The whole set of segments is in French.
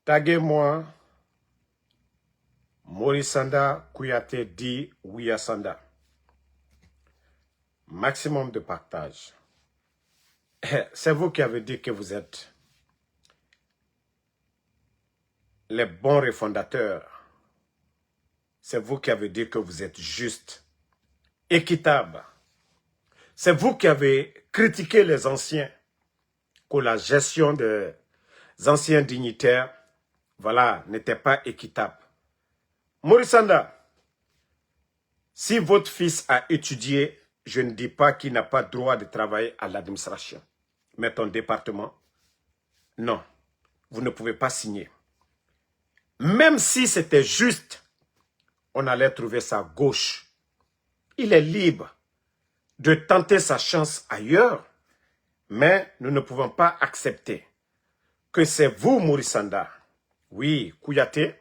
Taguez-moi Morisanda Kouyaté dit Wiyasanda. Maximum de partage. C'est vous qui avez dit que vous êtes les bons refondateurs. C'est vous qui avez dit que vous êtes juste, équitable. C'est vous qui avez critiqué les anciens, que la gestion des anciens dignitaires, voilà, n'était pas équitable. Morisanda, si votre fils a étudié, je ne dis pas qu'il n'a pas droit de travailler à l'administration. Mais ton département, non, vous ne pouvez pas signer. Même si c'était juste, on allait trouver sa gauche. Il est libre de tenter sa chance ailleurs, mais nous ne pouvons pas accepter que c'est vous, Morisanda, oui, Kouyaté,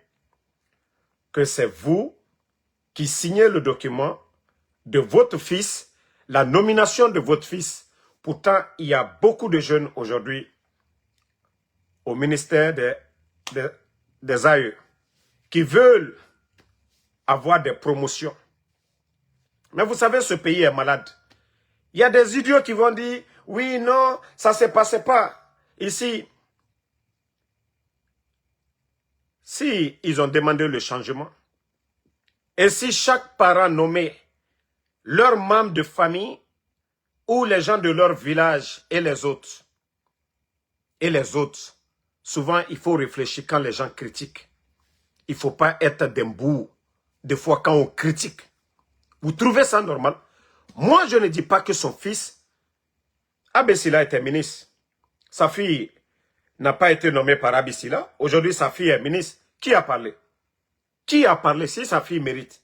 que c'est vous qui signez le document de votre fils, la nomination de votre fils. Pourtant, il y a beaucoup de jeunes aujourd'hui au ministère des AE qui veulent avoir des promotions. Mais vous savez, ce pays est malade. Il y a des idiots qui vont dire, oui, non, ça ne se passait pas. Ici, si ils ont demandé le changement, et si chaque parent nommait leurs membres de famille ou les gens de leur village et les autres, souvent il faut réfléchir quand les gens critiquent. Il ne faut pas être d'un bout. Des fois quand on critique, vous trouvez ça normal? Moi je ne dis pas que son fils, Abessila était ministre. Sa fille n'a pas été nommée par Abessila. Aujourd'hui sa fille est ministre. Qui a parlé? Qui a parlé si sa fille mérite?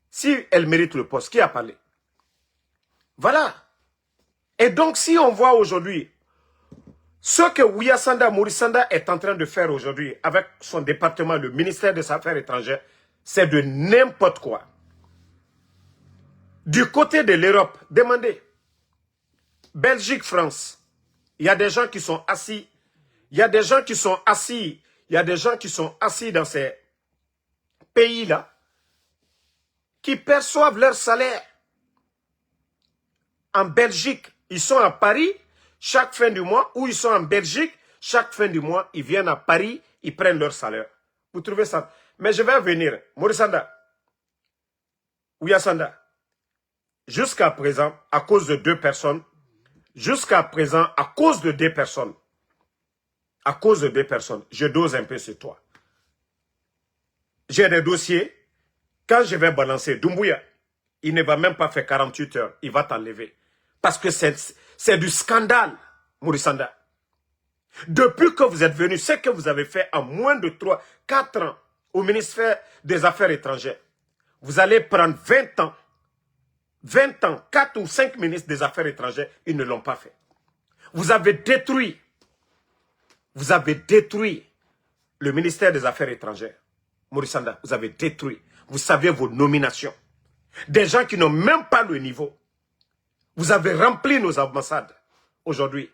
Si elle mérite le poste, qui a parlé? Voilà. Et donc, si on voit aujourd'hui ce que Wiyasanda Morisanda est en train de faire aujourd'hui avec son département, le ministère des Affaires étrangères, c'est de n'importe quoi. Du côté de l'Europe, demandez. Belgique, France, il y a des gens qui sont assis. Il y a des gens qui sont assis. Il y a des gens qui sont assis dans ces pays-là qui perçoivent leur salaire. En Belgique, ils sont à Paris chaque fin du mois, ou ils sont en Belgique, chaque fin du mois, ils viennent à Paris, ils prennent leur salaire. Vous trouvez ça? Mais je vais venir. Morisanda, Wiyasanda, jusqu'à présent, à cause de deux personnes, jusqu'à présent, à cause de deux personnes, je dose un peu sur toi. J'ai des dossiers, quand je vais balancer Doumbouya, il ne va même pas faire 48 heures, il va t'enlever. Parce que c'est du scandale, Morisanda. Depuis que vous êtes venu, ce que vous avez fait en moins de 4 ans au ministère des Affaires étrangères, vous allez prendre 20 ans. 20 ans, 4 ou 5 ministres des Affaires étrangères, ils ne l'ont pas fait. Vous avez détruit le ministère des Affaires étrangères. Morisanda, vous avez détruit. Vous savez vos nominations. Des gens qui n'ont même pas le niveau. Vous avez rempli nos ambassades aujourd'hui.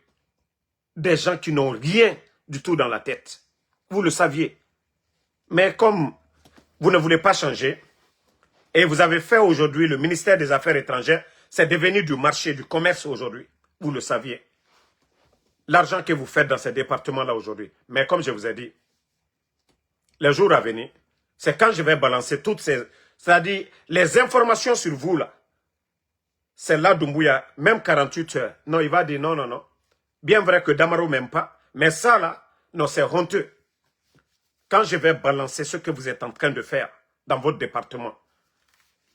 Des gens qui n'ont rien du tout dans la tête. Vous le saviez. Mais comme vous ne voulez pas changer, et vous avez fait aujourd'hui le ministère des Affaires étrangères, c'est devenu du marché, du commerce aujourd'hui. Vous le saviez. L'argent que vous faites dans ces départements-là aujourd'hui. Mais comme je vous ai dit, les jours à venir, c'est quand je vais balancer toutes ces... C'est-à-dire, les informations sur vous, là. C'est là Doumbouya, même 48 heures. Non, il va dire non, non, non. Bien vrai que Damaro m'aime pas. Mais ça, là, non, c'est honteux. Quand je vais balancer ce que vous êtes en train de faire dans votre département,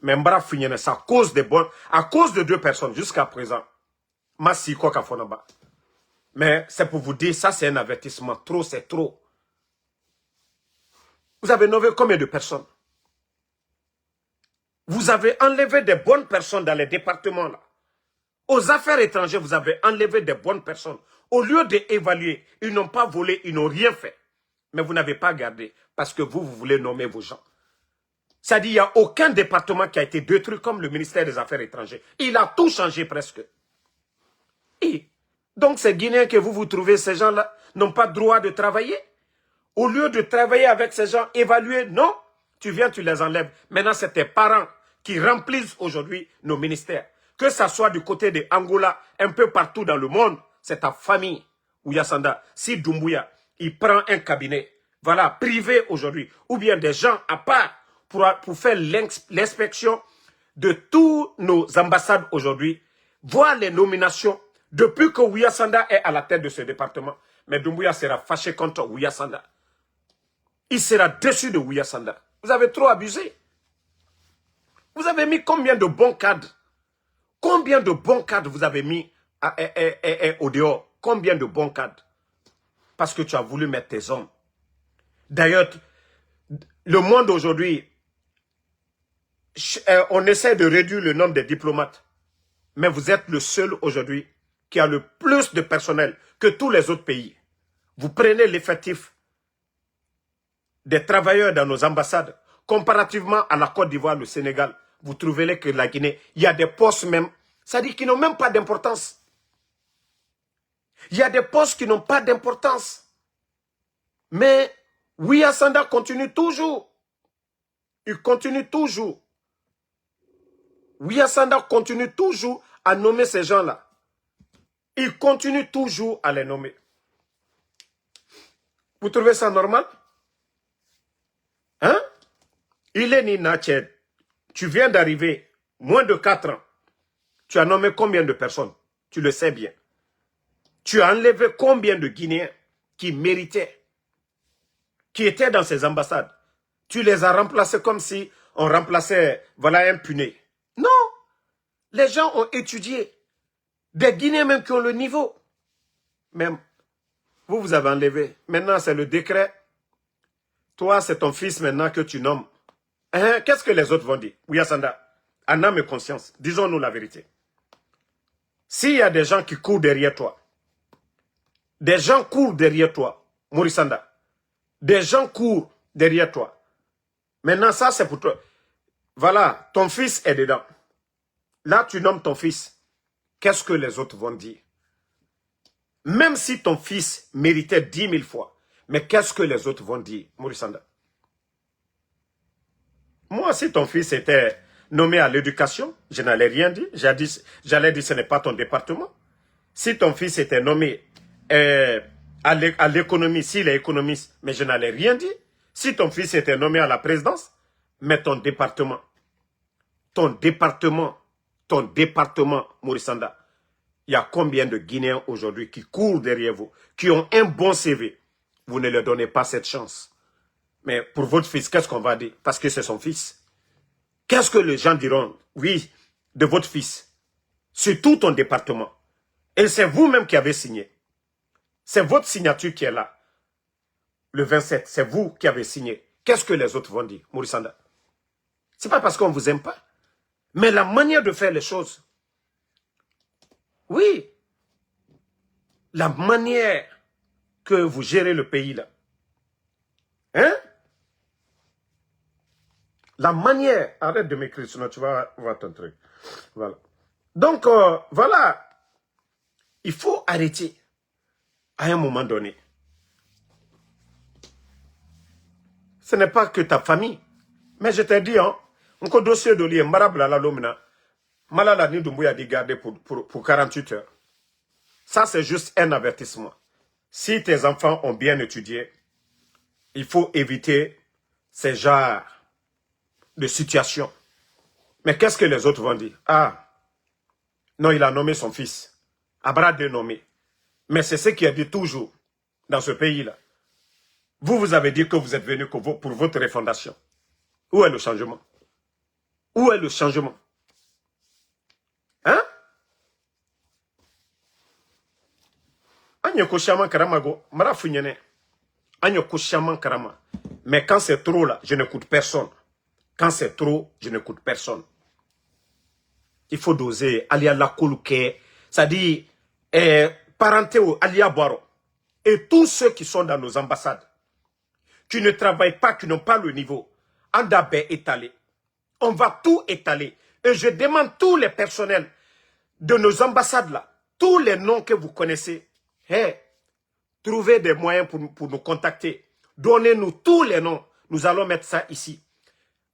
mais Mbara Fignene, c'est à cause de deux personnes jusqu'à présent. Massi Koka Fonaba. Mais c'est pour vous dire, ça c'est un avertissement. Trop, c'est trop. Vous avez nommé combien de personnes? Vous avez enlevé des bonnes personnes dans les départements là. Aux affaires étrangères, vous avez enlevé des bonnes personnes. Au lieu d'évaluer, ils n'ont pas volé, ils n'ont rien fait. Mais vous n'avez pas gardé parce que vous voulez nommer vos gens. C'est-à-dire, il n'y a aucun département qui a été détruit comme le ministère des Affaires étrangères. Il a tout changé presque. Et donc, ces Guinéens que vous trouvez, ces gens-là, n'ont pas droit de travailler. Au lieu de travailler avec ces gens, évaluer, non, tu viens, tu les enlèves. Maintenant, c'est tes parents qui remplissent aujourd'hui nos ministères. Que ça soit du côté de Angola, un peu partout dans le monde, c'est ta famille, Ouyasanda. Si Doumbouya, il prend un cabinet, voilà, privé aujourd'hui, ou bien des gens à part pour faire l'inspection de tous nos ambassades aujourd'hui, voir les nominations depuis que Ouyasanda est à la tête de ce département. Mais Doumbouya sera fâché contre Ouyasanda. Il sera déçu de Ouyasanda. Vous avez trop abusé. Vous avez mis combien de bons cadres? Combien de bons cadres vous avez mis au dehors? Combien de bons cadres? Parce que tu as voulu mettre tes hommes. D'ailleurs, le monde aujourd'hui, on essaie de réduire le nombre de diplomates. Mais vous êtes le seul aujourd'hui qui a le plus de personnel que tous les autres pays. Vous prenez l'effectif des travailleurs dans nos ambassades, comparativement à la Côte d'Ivoire, le Sénégal, vous trouverez que la Guinée, il y a des postes même, c'est-à-dire qui n'ont même pas d'importance. Il y a des postes qui n'ont pas d'importance. Mais Ouyasanda continue toujours. Il continue toujours. Ouyasanda continue toujours à nommer ces gens-là. Il continue toujours à les nommer. Vous trouvez ça normal? Hein? Il est Ninachet. Tu viens d'arriver, moins de 4 ans. Tu as nommé combien de personnes? Tu le sais bien. Tu as enlevé combien de Guinéens qui méritaient, qui étaient dans ces ambassades? Tu les as remplacés comme si on remplaçait, voilà, un puné. Non! Les gens ont étudié. Des Guinéens même qui ont le niveau. Même, vous avez enlevé. Maintenant, c'est le décret. Toi, c'est ton fils maintenant que tu nommes. Hein? Qu'est-ce que les autres vont dire? Ouyasanda, en âme et conscience, disons-nous la vérité. S'il y a des gens qui courent derrière toi, des gens courent derrière toi, Mourisanda, des gens courent derrière toi. Maintenant, ça, c'est pour toi. Voilà, ton fils est dedans. Là, tu nommes ton fils. Qu'est-ce que les autres vont dire? Même si ton fils méritait 10 000 fois, mais qu'est-ce que les autres vont dire, Mourisanda? Moi, si ton fils était nommé à l'éducation, je n'allais rien dire. J'allais dire ce n'est pas ton département. Si ton fils était nommé à l'économie, s'il est économiste, mais je n'allais rien dire. Si ton fils était nommé à la présidence, mais ton département, Mourisanda, il y a combien de Guinéens aujourd'hui qui courent derrière vous, qui ont un bon CV? Vous ne leur donnez pas cette chance. Mais pour votre fils, qu'est-ce qu'on va dire? Parce que c'est son fils. Qu'est-ce que les gens diront? Oui, de votre fils. C'est tout ton département. Et c'est vous-même qui avez signé. C'est votre signature qui est là. Le 27, c'est vous qui avez signé. Qu'est-ce que les autres vont dire, Mourisanda? Ce n'est pas parce qu'on ne vous aime pas. Mais la manière de faire les choses. Oui. La manière que vous gérez le pays là. Hein? La manière. Arrête de m'écrire, sinon tu vas voir ton truc. Voilà. Donc, voilà. Il faut arrêter à un moment donné. Ce n'est pas que ta famille. Mais je t'ai dit, hein, un dossier de lié, marabla la lomina, malala ni Doumbouya dit garder pour 48 heures. Ça, c'est juste un avertissement. Si tes enfants ont bien étudié, il faut éviter ces genres de situations. Mais qu'est-ce que les autres vont dire? Ah, non, il a nommé son fils. Abra de nommer. Mais c'est ce qu'il a dit toujours dans ce pays-là. Vous avez dit que vous êtes venu pour votre refondation. Où est le changement? Où est le changement? Hein? Agno Koshaman Karamago, Marafunyene. Agno Koshaman Karama. Mais quand c'est trop là, je n'écoute personne. Quand c'est trop, je n'écoute personne. Il faut doser. Alia Lakouluke, c'est-à-dire, Parenteo, Alia Boiro. Et tous ceux qui sont dans nos ambassades, qui ne travaillent pas, qui n'ont pas le niveau, Andabé étalé. On va tout étaler. Et je demande tous les personnels de nos ambassades là, tous les noms que vous connaissez, hey, trouvez des moyens pour nous contacter, Donnez-nous tous les noms. Nous allons mettre ça ici.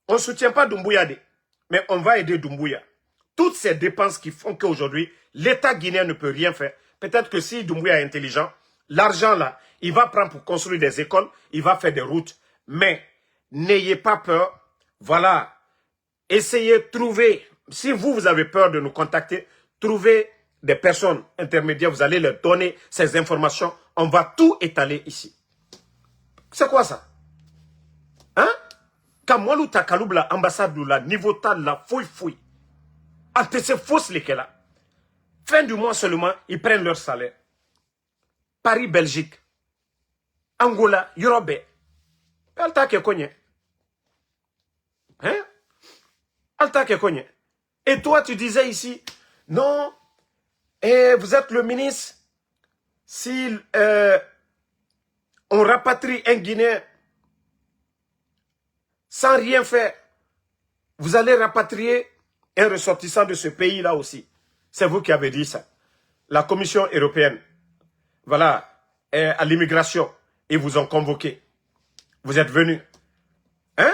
On ne soutient pas Doumbouya, mais on va aider Doumbouya. Toutes ces dépenses qui font qu'aujourd'hui, l'État guinéen ne peut rien faire. Peut-être que si Doumbouya est intelligent, l'argent là, il va prendre pour construire des écoles, il va faire des routes. Mais n'ayez pas peur. Voilà. Essayez de trouver, si vous avez peur de nous contacter, trouvez des personnes intermédiaires, vous allez leur donner ces informations. On va tout étaler ici. C'est quoi ça? Hein? Kamwalu Takaloubla, ambassade de la niveau tal la fouille. Ante se fausse lesquels là. Fin du mois seulement, ils prennent leur salaire. Paris, Belgique. Angola, Europe. Alta ke konye. Hein? Alta ke konye. Et toi, tu disais ici, non, vous êtes le ministre. Si on rapatrie un Guinéen sans rien faire, vous allez rapatrier un ressortissant de ce pays-là aussi. C'est vous qui avez dit ça. La Commission européenne, voilà, à l'immigration, ils vous ont convoqué. Vous êtes venus. Hein?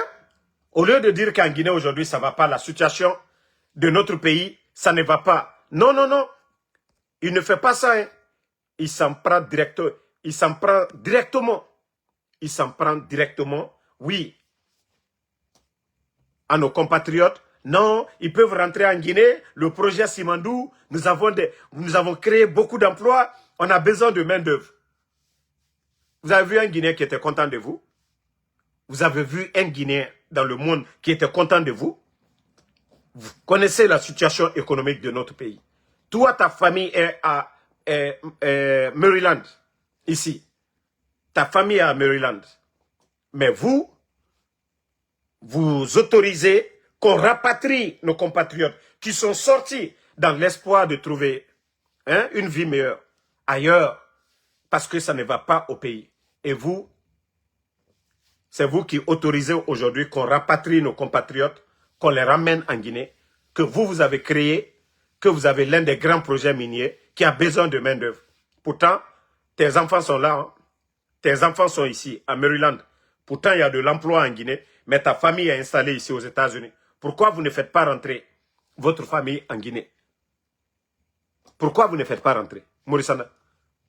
Au lieu de dire qu'en Guinée aujourd'hui, ça ne va pas, la situation de notre pays, ça ne va pas. Non, non, non. Il ne fait pas ça. Hein. Il s'en prend directement. Il s'en prend directement. Il s'en prend directement, oui, à nos compatriotes. Non, ils peuvent rentrer en Guinée. Le projet Simandou, nous avons créé beaucoup d'emplois. On a besoin de main-d'œuvre. Vous avez vu un Guinéen qui était content de vous? Vous avez vu un Guinéen dans le monde qui était content de vous? Vous connaissez la situation économique de notre pays. Toi, ta famille est à Maryland, ici. Ta famille est à Maryland. Mais vous autorisez qu'on rapatrie nos compatriotes qui sont sortis dans l'espoir de trouver une vie meilleure ailleurs, parce que ça ne va pas au pays. Et vous, c'est vous qui autorisez aujourd'hui qu'on rapatrie nos compatriotes, qu'on les ramène en Guinée, que vous avez créé, que vous avez l'un des grands projets miniers qui a besoin de main-d'œuvre. Pourtant, tes enfants sont là, hein? Tes enfants sont ici, à Maryland. Pourtant, il y a de l'emploi en Guinée, mais ta famille est installée ici aux États-Unis. Pourquoi vous ne faites pas rentrer votre famille en Guinée? Pourquoi vous ne faites pas rentrer, Morissana?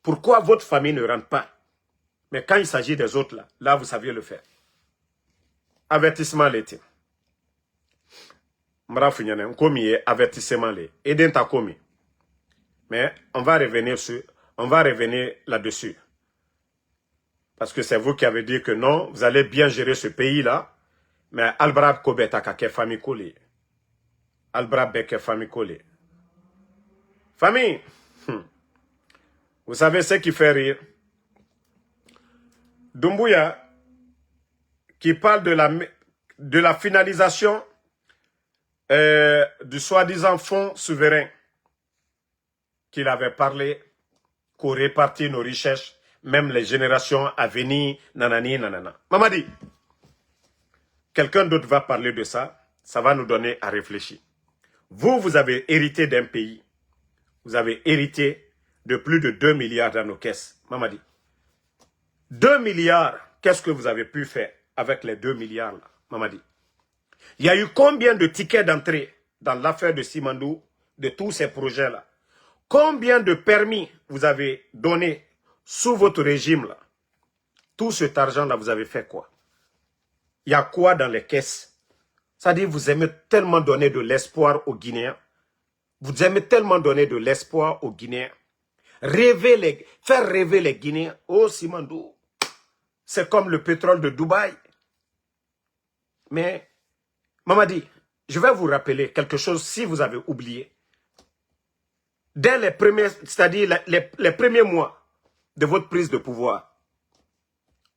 Pourquoi votre famille ne rentre pas? Mais quand il s'agit des autres, là, vous saviez le faire. Avertissement l'été. Mrafunyane, on komi avertissement les. Eden ta komi. Mais on va revenir là-dessus. Parce que c'est vous qui avez dit que non, vous allez bien gérer ce pays-là. Mais Albrab Kobeta kake famille collée. Albrab Beke famille collée. Famille, vous savez ce qui fait rire? Doumbouya, qui parle de la finalisation du soi-disant fonds souverain, qu'il avait parlé, qu'on répartit nos richesses, même les générations à venir, nanani, nanana. Mamadi, quelqu'un d'autre va parler de ça, ça va nous donner à réfléchir. Vous avez hérité d'un pays, vous avez hérité de plus de 2 milliards dans nos caisses. Mamadi, 2 milliards, qu'est-ce que vous avez pu faire avec les 2 milliards là, Mamadi? Il y a eu combien de tickets d'entrée dans l'affaire de Simandou, de tous ces projets-là? Combien de permis vous avez donné sous votre régime là? Tout cet argent-là, vous avez fait quoi? Il y a quoi dans les caisses? C'est-à-dire, vous aimez tellement donner de l'espoir aux Guinéens. Vous aimez tellement donner de l'espoir aux Guinéens. Faire rêver les Guinéens. Oh, Simandou, c'est comme le pétrole de Dubaï. Mais, Mamadi, je vais vous rappeler quelque chose si vous avez oublié. Dès les premiers, c'est-à-dire les premiers mois de votre prise de pouvoir,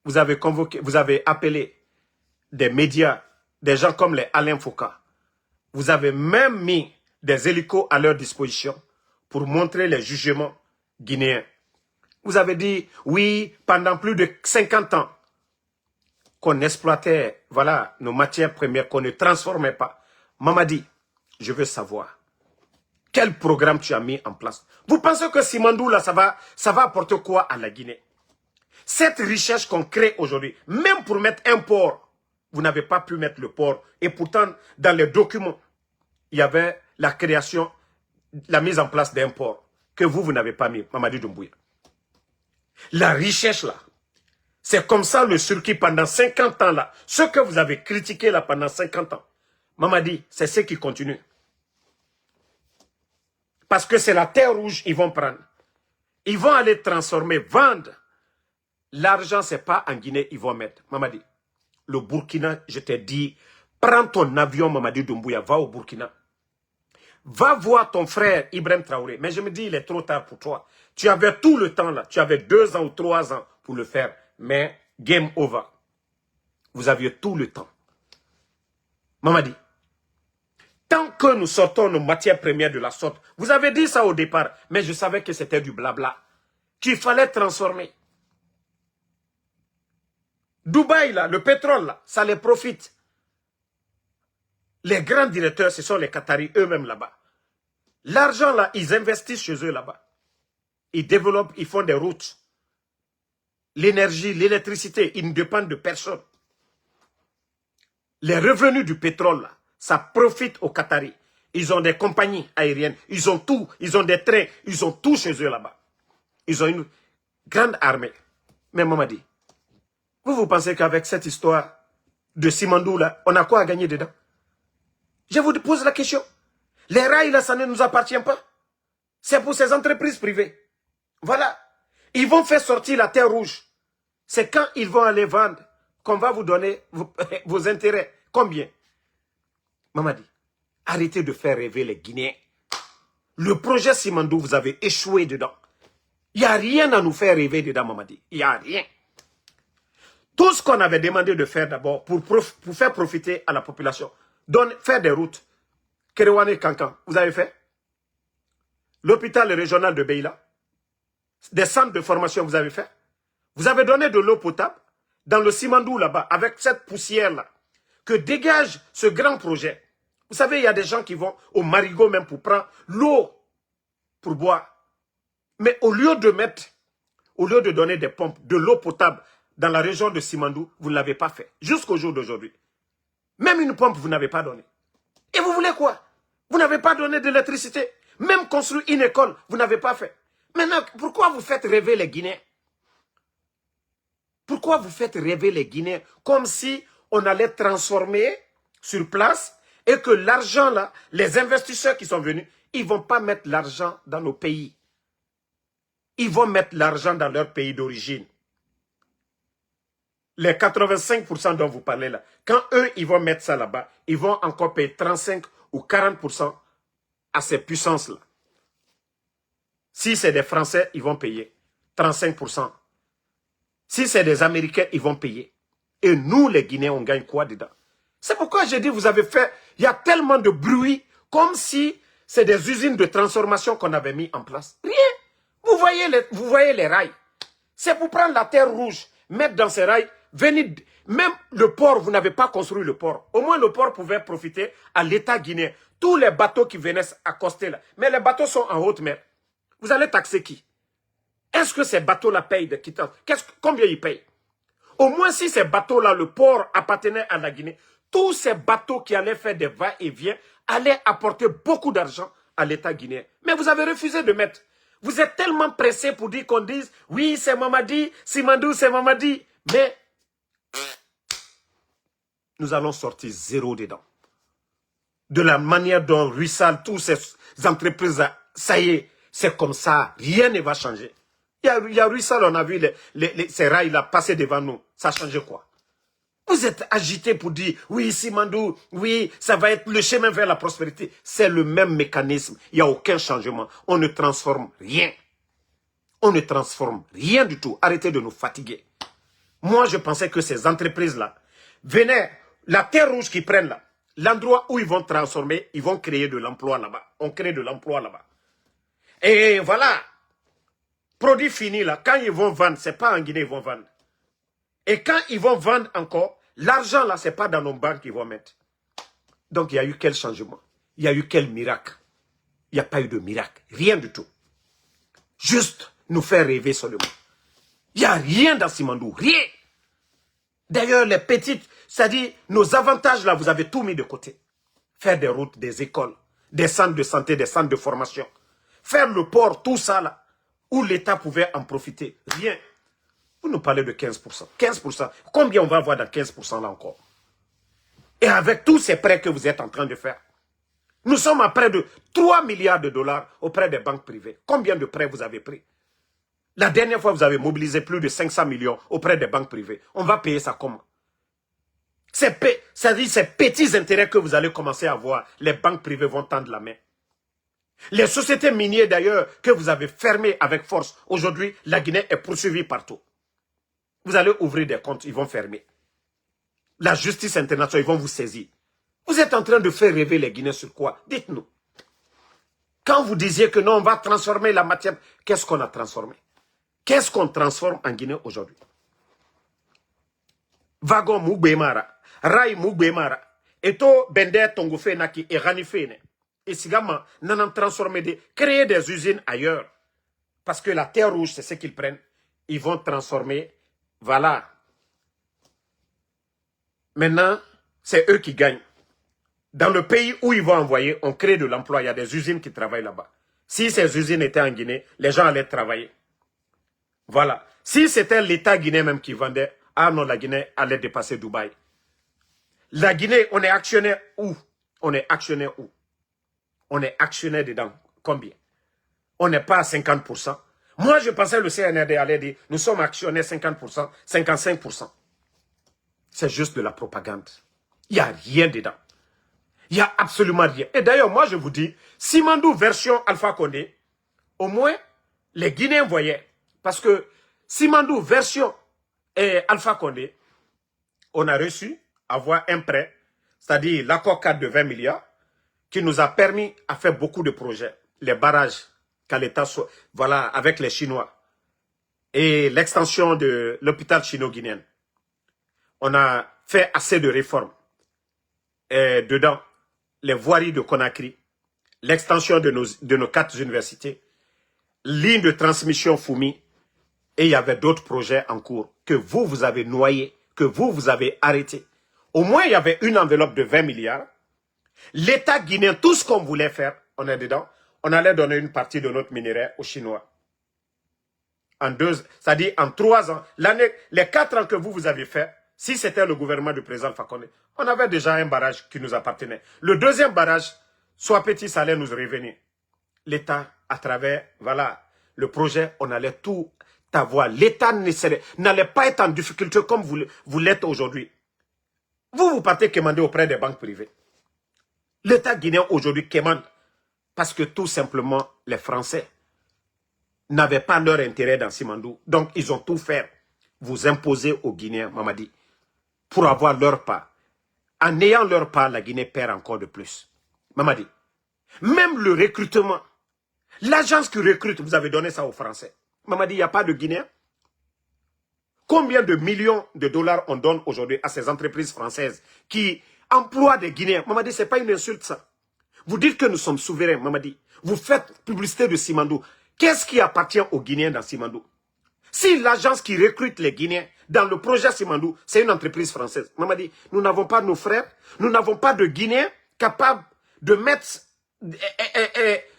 vous avez convoqué, vous avez appelé des médias, des gens comme les Alain Foucault. Vous avez même mis des hélicos à leur disposition pour montrer les jugements guinéens. Vous avez dit, oui, pendant plus de 50 ans, qu'on exploitait, voilà, nos matières premières, qu'on ne transformait pas. Mamadi, je veux savoir, quel programme tu as mis en place? Vous pensez que Simandou, là, ça va apporter quoi à la Guinée? Cette richesse qu'on crée aujourd'hui, même pour mettre un port, vous n'avez pas pu mettre le port. Et pourtant, dans les documents, il y avait la création, la mise en place d'un port que vous n'avez pas mis, Mamadi Doumbouya. La richesse là, c'est comme ça le circuit pendant 50 ans là. Ce que vous avez critiqué là pendant 50 ans, Mamadi, c'est ce qui continue. Parce que c'est la terre rouge ils vont prendre. Ils vont aller transformer, vendre. L'argent, c'est pas en Guinée, ils vont mettre. Mamadi, le Burkina, je t'ai dit, prends ton avion, Mamadi Doumbouya, va au Burkina. Va voir ton frère Ibrahim Traoré. Mais je me dis, il est trop tard pour toi. Tu avais tout le temps là. Tu avais 2 ans ou 3 ans pour le faire. Mais game over. Vous aviez tout le temps. Mamadi, tant que nous sortons nos matières premières de la sorte, vous avez dit ça au départ, mais je savais que c'était du blabla, qu'il fallait transformer. Dubaï, là, le pétrole, là, ça les profite. Les grands directeurs, ce sont les Qataris eux-mêmes là-bas. L'argent, là, ils investissent chez eux là-bas. Ils développent, ils font des routes. L'énergie, l'électricité, ils ne dépendent de personne. Les revenus du pétrole, là, ça profite aux Qataris. Ils ont des compagnies aériennes, ils ont tout, ils ont des trains, ils ont tout chez eux là-bas. Ils ont une grande armée. Mais Mamadi, vous pensez qu'avec cette histoire de Simandou là, on a quoi à gagner dedans? Je vous pose la question. Les rails là, ça ne nous appartient pas. C'est pour ces entreprises privées. Voilà. Ils vont faire sortir la terre rouge. C'est quand ils vont aller vendre qu'on va vous donner vos intérêts. Combien? Mamadi, arrêtez de faire rêver les Guinéens. Le projet Simandou, vous avez échoué dedans. Il n'y a rien à nous faire rêver dedans, Mamadi. Il n'y a rien. Tout ce qu'on avait demandé de faire d'abord pour faire profiter à la population, faire des routes, Kerewane Kankan, vous avez fait? L'hôpital régional de Beila, des centres de formation, vous avez fait? Vous avez donné de l'eau potable dans le Simandou là-bas, avec cette poussière-là, que dégage ce grand projet. Vous savez, il y a des gens qui vont au Marigot même pour prendre l'eau pour boire. Mais au lieu de donner des pompes, de l'eau potable dans la région de Simandou, vous ne l'avez pas fait. Jusqu'au jour d'aujourd'hui. Même une pompe, vous n'avez pas donné. Et vous voulez quoi? Vous n'avez pas donné d'électricité. Même construire une école, vous n'avez pas fait. Maintenant, pourquoi vous faites rêver les Guinéens? Pourquoi vous faites rêver les Guinéens comme si on allait transformer sur place et que l'argent là, les investisseurs qui sont venus, ils ne vont pas mettre l'argent dans nos pays. Ils vont mettre l'argent dans leur pays d'origine. Les 85% dont vous parlez là, quand eux, ils vont mettre ça là-bas, ils vont encore payer 35 ou 40% à ces puissances-là. Si c'est des Français, ils vont payer 35%. Si c'est des Américains, ils vont payer. Et nous, les Guinéens, on gagne quoi dedans? C'est pourquoi j'ai dit, vous avez fait, il y a tellement de bruit, comme si c'est des usines de transformation qu'on avait mis en place. Rien. Vous voyez les rails. C'est pour prendre la terre rouge, mettre dans ces rails, venir, même le port, vous n'avez pas construit le port. Au moins, le port pouvait profiter à l'État guinéen. Tous les bateaux qui venaient accoster là. Mais les bateaux sont en haute mer. Vous allez taxer qui? Est-ce que ces bateaux-là payent des quittances? Combien ils payent? Au moins, si ces bateaux-là, le port appartenait à la Guinée, tous ces bateaux qui allaient faire des va-et-vient allaient apporter beaucoup d'argent à l'État guinéen. Mais vous avez refusé de mettre. Vous êtes tellement pressé pour dire qu'on dise, oui, c'est Mamadi, Simandou, c'est Mamadi. Mais nous allons sortir zéro dedans. De la manière dont ruissellent toutes ces entreprises-là, ça y est, c'est comme ça, rien ne va changer. Il y a ruissell, on a vu ces rails-là passer devant nous. Ça a changé quoi? Vous êtes agité pour dire, oui, Simandou, oui, ça va être le chemin vers la prospérité. C'est le même mécanisme. Il n'y a aucun changement. On ne transforme rien. On ne transforme rien du tout. Arrêtez de nous fatiguer. Moi, je pensais que ces entreprises-là venaient, la terre rouge qu'ils prennent là, l'endroit où ils vont transformer, ils vont créer de l'emploi là-bas. On crée de l'emploi là-bas. Et voilà. Produit fini là, quand ils vont vendre, ce n'est pas en Guinée ils vont vendre. Et quand ils vont vendre encore, l'argent là, ce n'est pas dans nos banques qu'ils vont mettre. Donc il y a eu quel changement? Il y a eu quel miracle? Il n'y a pas eu de miracle. Rien du tout. Juste nous faire rêver seulement. Il n'y a rien dans Simandou, rien. D'ailleurs, les petites, c'est-à-dire nos avantages là, vous avez tout mis de côté. Faire des routes, des écoles, des centres de santé, des centres de formation. Faire le port, tout ça là, où l'État pouvait en profiter. Rien. Vous nous parlez de 15%. 15%. Combien on va avoir dans 15% là encore? Et avec tous ces prêts que vous êtes en train de faire. Nous sommes à près de 3 milliards de dollars auprès des banques privées. Combien de prêts vous avez pris? La dernière fois, vous avez mobilisé plus de 500 millions auprès des banques privées. On va payer ça comment? C'est-à-dire ces petits intérêts que vous allez commencer à avoir, les banques privées vont tendre la main. Les sociétés minières d'ailleurs que vous avez fermées avec force, aujourd'hui, la Guinée est poursuivie partout. Vous allez ouvrir des comptes, ils vont fermer. La justice internationale, ils vont vous saisir. Vous êtes en train de faire rêver les Guinéens sur quoi? Dites-nous. Quand vous disiez que non, on va transformer la matière, qu'est-ce qu'on a transformé? Qu'est-ce qu'on transforme en Guinée aujourd'hui? Wagon Moubemara, Rai Moubemara, Eto Bender Tongofe Naki et Ranifene. Et Sigama, n'en transformer créer des usines ailleurs. Parce que la terre rouge, c'est ce qu'ils prennent. Ils vont transformer. Voilà. Maintenant, c'est eux qui gagnent. Dans le pays où ils vont envoyer, on crée de l'emploi. Il y a des usines qui travaillent là-bas. Si ces usines étaient en Guinée, les gens allaient travailler. Voilà. Si c'était l'État guinéen même qui vendait, ah non, la Guinée allait dépasser Dubaï. La Guinée, on est actionnaire où? On est actionnaire où? On est actionnaire dedans. Combien? On n'est pas à 50%. Moi, je pensais que le CNRD allait dire, nous sommes actionnaires 50%, 55%. C'est juste de la propagande. Il n'y a rien dedans. Il n'y a absolument rien. Et d'ailleurs, moi, je vous dis, Simandou version Alpha Condé, au moins, les Guinéens voyaient. Parce que Simandou version Alpha Condé, on a reçu avoir un prêt, c'est-à-dire l'accord cadre de 20 milliards, qui nous a permis à faire beaucoup de projets. Les barrages, qu'à l'État soit, voilà, avec les Chinois. Et l'extension de l'hôpital chino-guinéen. On a fait assez de réformes. Et dedans, les voiries de Conakry, l'extension de nos 4 universités, ligne de transmission Foumi, et il y avait d'autres projets en cours que vous avez noyés, que vous avez arrêtés. Au moins, il y avait une enveloppe de 20 milliards. L'État guinéen, tout ce qu'on voulait faire, on est dedans, on allait donner une partie de notre minerai aux Chinois. C'est-à-dire en 3 ans, les 4 ans que vous avez fait, si c'était le gouvernement du président Fakonde, on avait déjà un barrage qui nous appartenait. Le deuxième barrage, soit petit, ça allait nous revenir. L'État, à travers, voilà, le projet, on allait tout avoir. L'État n'allait pas être en difficulté comme vous l'êtes aujourd'hui. Vous partez quémander auprès des banques privées. L'État guinéen aujourd'hui quémande parce que tout simplement, les Français n'avaient pas leur intérêt dans Simandou. Donc, ils ont tout fait. Vous imposer aux Guinéens, Mamadi, pour avoir leur part. En ayant leur part, la Guinée perd encore de plus. Mamadi, même le recrutement, l'agence qui recrute, vous avez donné ça aux Français. Mamadi, il n'y a pas de Guinéens. Combien de millions de dollars on donne aujourd'hui à ces entreprises françaises qui emploient des Guinéens? Mamadi, ce n'est pas une insulte ça. Vous dites que nous sommes souverains, Mamadi. Vous faites publicité de Simandou. Qu'est-ce qui appartient aux Guinéens dans Simandou? Si l'agence qui recrute les Guinéens dans le projet Simandou, c'est une entreprise française. Mamadi, nous n'avons pas nos frères, nous n'avons pas de Guinéens capables de mettre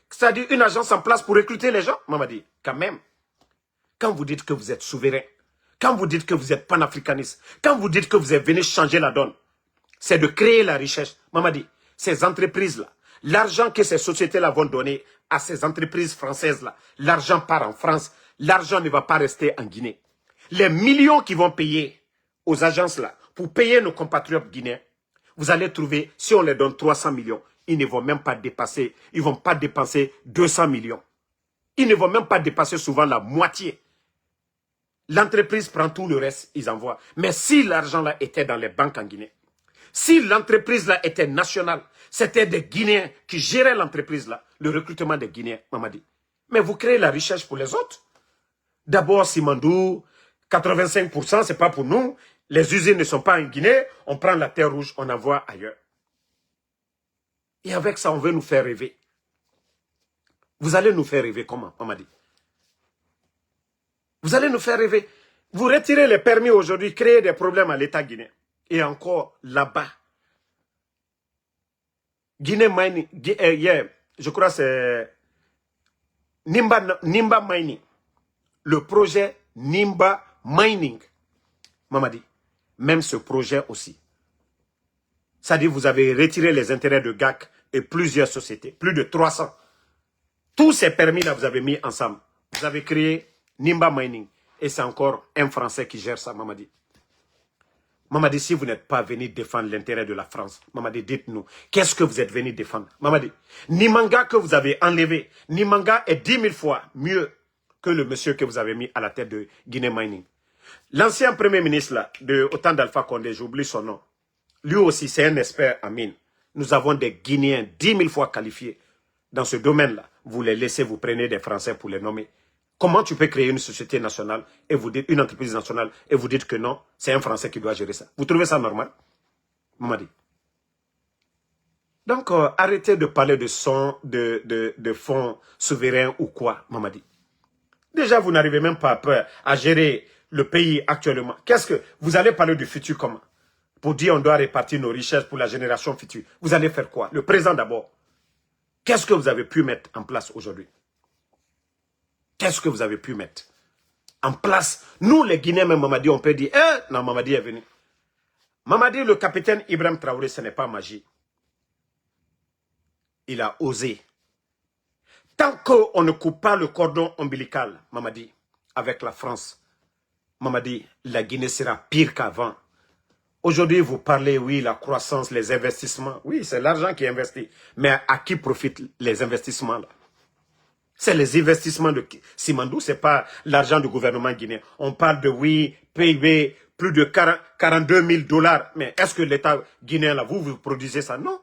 c'est-à-dire une agence en place pour recruter les gens. Mamadi, quand même, quand vous dites que vous êtes souverain, quand vous dites que vous êtes panafricaniste, quand vous dites que vous êtes venu changer la donne, c'est de créer la richesse. Mamadi, ces entreprises-là, l'argent que ces sociétés-là vont donner à ces entreprises françaises-là, l'argent part en France, l'argent ne va pas rester en Guinée. Les millions qui vont payer aux agences-là pour payer nos compatriotes guinéens, vous allez trouver, si on les donne 300 millions, ils ne vont même pas dépasser, ils ne vont pas dépenser 200 millions. Ils ne vont même pas dépasser souvent la moitié. L'entreprise prend tout le reste, ils envoient. Mais si l'argent-là était dans les banques en Guinée, si l'entreprise-là était nationale, c'était des Guinéens qui géraient l'entreprise-là, le recrutement des Guinéens, Mamadi. Mais vous créez la richesse pour les autres. D'abord, Simandou, 85%, ce n'est pas pour nous. Les usines ne sont pas en Guinée. On prend la terre rouge, on envoie ailleurs. Et avec ça, on veut nous faire rêver. Vous allez nous faire rêver comment, Mamadi? Vous allez nous faire rêver. Vous retirez les permis aujourd'hui, créez des problèmes à l'État guinéen. Et encore là-bas. Guinée Mining, je crois que c'est Nimba Mining. Le projet Nimba Mining. Mamadi, même ce projet aussi. C'est-à-dire vous avez retiré les intérêts de GAC et plusieurs sociétés, plus de 300. Tous ces permis-là, vous avez mis ensemble. Vous avez créé Nimba Mining. Et c'est encore un Français qui gère ça, Mamadi. Mamadi, si vous n'êtes pas venu défendre l'intérêt de la France, Mamadi, dites-nous, qu'est-ce que vous êtes venu défendre? Mamadi, Nimanga que vous avez enlevé, Nimanga est 10 000 fois mieux que le monsieur que vous avez mis à la tête de Guinée Mining. L'ancien premier ministre là, au temps d'Alpha Condé, j'oublie son nom, lui aussi c'est un expert en mine. Nous avons des Guinéens 10 000 fois qualifiés dans ce domaine-là. Vous les laissez, vous prenez des Français pour les nommer. Comment tu peux créer une société nationale et vous dites une entreprise nationale et vous dites que non, c'est un Français qui doit gérer ça? Vous trouvez ça normal? Mamadi. Donc, arrêtez de parler de fonds souverains ou quoi, Mamadi. Déjà, vous n'arrivez même pas à gérer le pays actuellement. Qu'est-ce que vous allez parler du futur comment? Pour dire on doit répartir nos richesses pour la génération future. Vous allez faire quoi? Le présent d'abord. Qu'est-ce que vous avez pu mettre en place aujourd'hui? Qu'est-ce que vous avez pu mettre en place? Nous, les Guinéens, même Mamadi, on peut dire, non, Mamadi est venu. Mamadi, le capitaine Ibrahim Traoré, ce n'est pas magie. Il a osé. Tant qu'on ne coupe pas le cordon ombilical, Mamadi, avec la France, Mamadi, la Guinée sera pire qu'avant. Aujourd'hui, vous parlez, oui, la croissance, les investissements. Oui, c'est l'argent qui est investi. Mais à qui profitent les investissements là? C'est les investissements de Simandou, ce n'est pas l'argent du gouvernement guinéen. On parle de, oui, PIB, plus de 42 000 $. Mais est-ce que l'État guinéen, là, vous produisez ça? Non.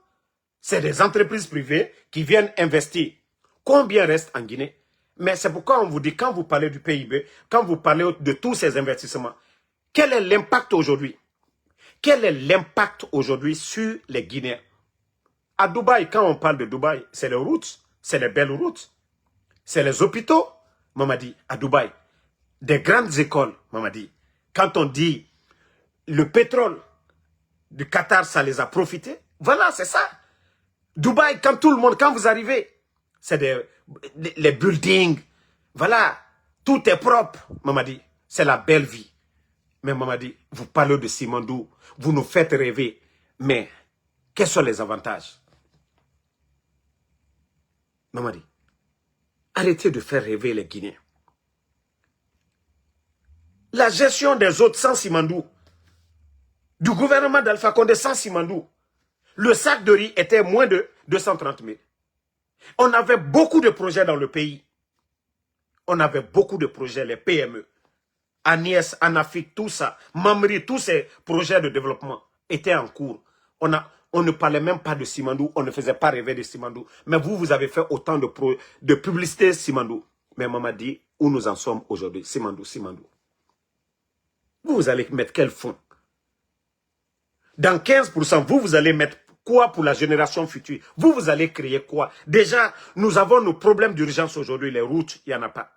C'est des entreprises privées qui viennent investir. Combien reste en Guinée? Mais c'est pourquoi on vous dit, quand vous parlez du PIB, quand vous parlez de tous ces investissements, quel est l'impact aujourd'hui? Quel est l'impact aujourd'hui sur les Guinéens? À Dubaï, quand on parle de Dubaï, c'est les routes, c'est les belles routes. C'est les hôpitaux, Mamadi, à Dubaï. Des grandes écoles, Mamadi. Quand on dit le pétrole du Qatar, ça les a profités. Voilà, c'est ça. Dubaï, quand vous arrivez, c'est les buildings. Voilà, tout est propre, Mamadi. C'est la belle vie. Mais Mamadi, vous parlez de Simandou, vous nous faites rêver. Mais, quels sont les avantages? Mamadi, arrêtez de faire rêver les Guinéens. La gestion des autres sans Simandou, du gouvernement d'Alpha Condé sans Simandou, le sac de riz était moins de 230 000. On avait beaucoup de projets dans le pays. On avait beaucoup de projets, les PME. Agnès, Anafik, tout ça, Mamri, tous ces projets de développement étaient en cours. On ne parlait même pas de Simandou, on ne faisait pas rêver de Simandou. Mais vous avez fait autant de publicité Simandou. Mais maman dit, où nous en sommes aujourd'hui? Simandou. Vous allez mettre quel fonds? Dans 15%, vous allez mettre quoi pour la génération future? Vous allez créer quoi? Déjà, nous avons nos problèmes d'urgence aujourd'hui, les routes, il n'y en a pas.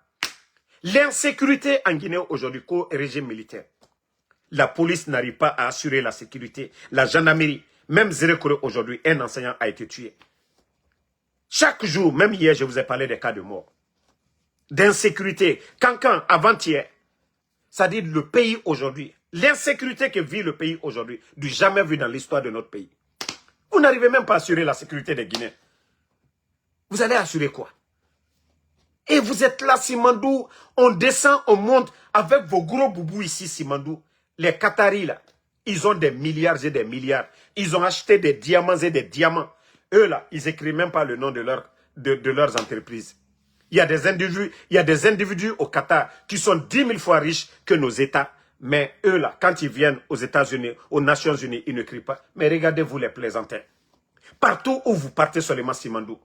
L'insécurité en Guinée aujourd'hui, régime militaire. La police n'arrive pas à assurer la sécurité. La gendarmerie, même Zérekore aujourd'hui, un enseignant a été tué. Chaque jour, même hier, je vous ai parlé des cas de mort. D'insécurité. Cancan, avant-hier. Ça dit le pays aujourd'hui. L'insécurité que vit le pays aujourd'hui, du jamais vu dans l'histoire de notre pays. Vous n'arrivez même pas à assurer la sécurité des Guinéens. Vous allez assurer quoi? Et vous êtes là, Simandou, on descend, on monte avec vos gros boubous ici, Simandou. Les Qataris, là, ils ont des milliards et des milliards. Ils ont acheté des diamants et des diamants. Eux, là, ils n'écrivent même pas le nom de leurs entreprises. Il y a des individus au Qatar qui sont 10 000 fois riches que nos États. Mais eux, là, quand ils viennent aux États-Unis, aux Nations Unies, ils ne crient pas. Mais regardez-vous les plaisantins. Partout où vous partez seulement, Simandou.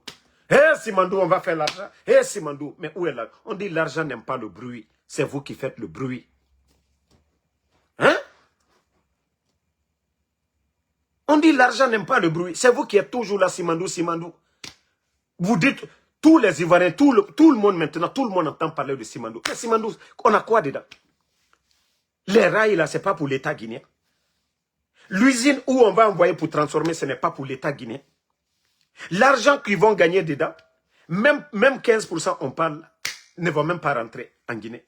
Simandou, on va faire l'argent. Simandou, mais où est l'argent? On dit l'argent n'aime pas le bruit. C'est vous qui faites le bruit. Hein? On dit l'argent n'aime pas le bruit. C'est vous qui êtes toujours là, Simandou. Vous dites, tous les Ivoiriens, tout le monde maintenant, tout le monde entend parler de Simandou. Mais Simandou, on a quoi dedans? Les rails, là, ce n'est pas pour l'État guinéen. L'usine où on va envoyer pour transformer, ce n'est pas pour l'État guinéen. L'argent qu'ils vont gagner dedans, même 15%, on parle, ne va même pas rentrer en Guinée.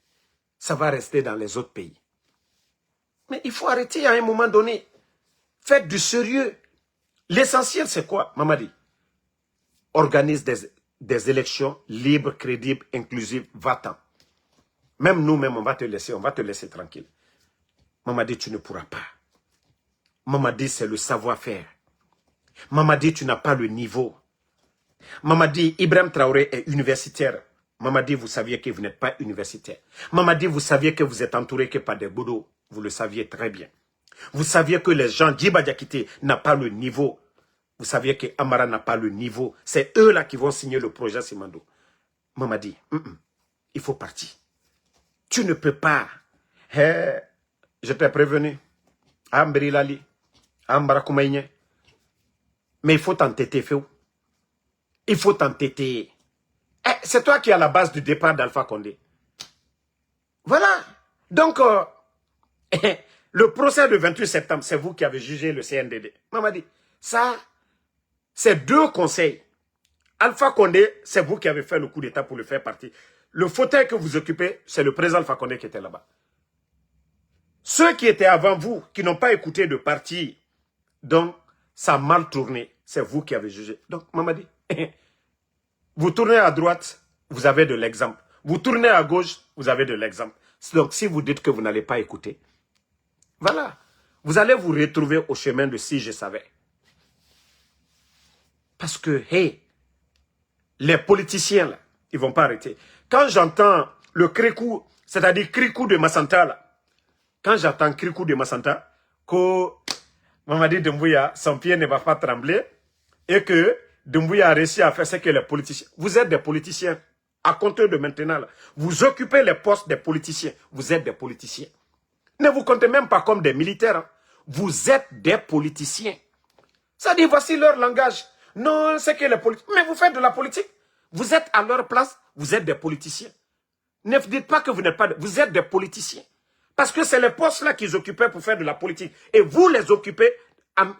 Ça va rester dans les autres pays. Mais il faut arrêter à un moment donné. Faites du sérieux. L'essentiel, c'est quoi, Mamadi? Organise des élections libres, crédibles, inclusives, va-t'en. Même nous-mêmes, on va te laisser tranquille. Mamadi, tu ne pourras pas. Mamadi, c'est le savoir-faire. Mamadi, tu n'as pas le niveau. Mamadi, Ibrahim Traoré est universitaire. Mamadi, vous saviez que vous n'êtes pas universitaire. Mamadi, vous saviez que vous êtes entouré que par des boulots. Vous le saviez très bien. Vous saviez que les gens, Djiba Diakité n'a pas le niveau. Vous saviez que Amara n'a pas le niveau. C'est eux là qui vont signer le projet Simando. Mamadi, il faut partir. Tu ne peux pas. Hey, je t'ai prévenu. Ambri Lali, Ambara Koumaïne. Mais il faut t'entêter, Féou. Il faut t'entêter. C'est toi qui es à la base du départ d'Alpha Condé. Voilà. Donc, le procès du 28 septembre, c'est vous qui avez jugé le CNDD. Mamadi, ça, c'est deux conseils. Alpha Condé, c'est vous qui avez fait le coup d'État pour le faire partir. Le fauteuil que vous occupez, c'est le président Alpha Condé qui était là-bas. Ceux qui étaient avant vous, qui n'ont pas écouté de parti, donc ça a mal tourné. C'est vous qui avez jugé. Donc, Mamadi, vous tournez à droite, vous avez de l'exemple. Vous tournez à gauche, vous avez de l'exemple. Donc, si vous dites que vous n'allez pas écouter, voilà. Vous allez vous retrouver au chemin de si je savais. Parce que, hey, les politiciens, là, ils ne vont pas arrêter. Quand j'entends le Krikou, c'est-à-dire Krikou de Massanta, là, quand j'entends Krikou de Massanta, que Mamadi Doumbouya, son pied ne va pas trembler, et que Doumbouya a réussi à faire ce que les politiciens... Vous êtes des politiciens. À compter de maintenant, là, vous occupez les postes des politiciens. Vous êtes des politiciens. Ne vous comptez même pas comme des militaires. Hein. Vous êtes des politiciens. Ça dit, voici leur langage. Non, c'est que les politiciens... Mais vous faites de la politique. Vous êtes à leur place, vous êtes des politiciens. Ne dites pas que vous n'êtes pas... Vous êtes des politiciens. Parce que c'est les postes-là qu'ils occupaient pour faire de la politique. Et vous les occupez,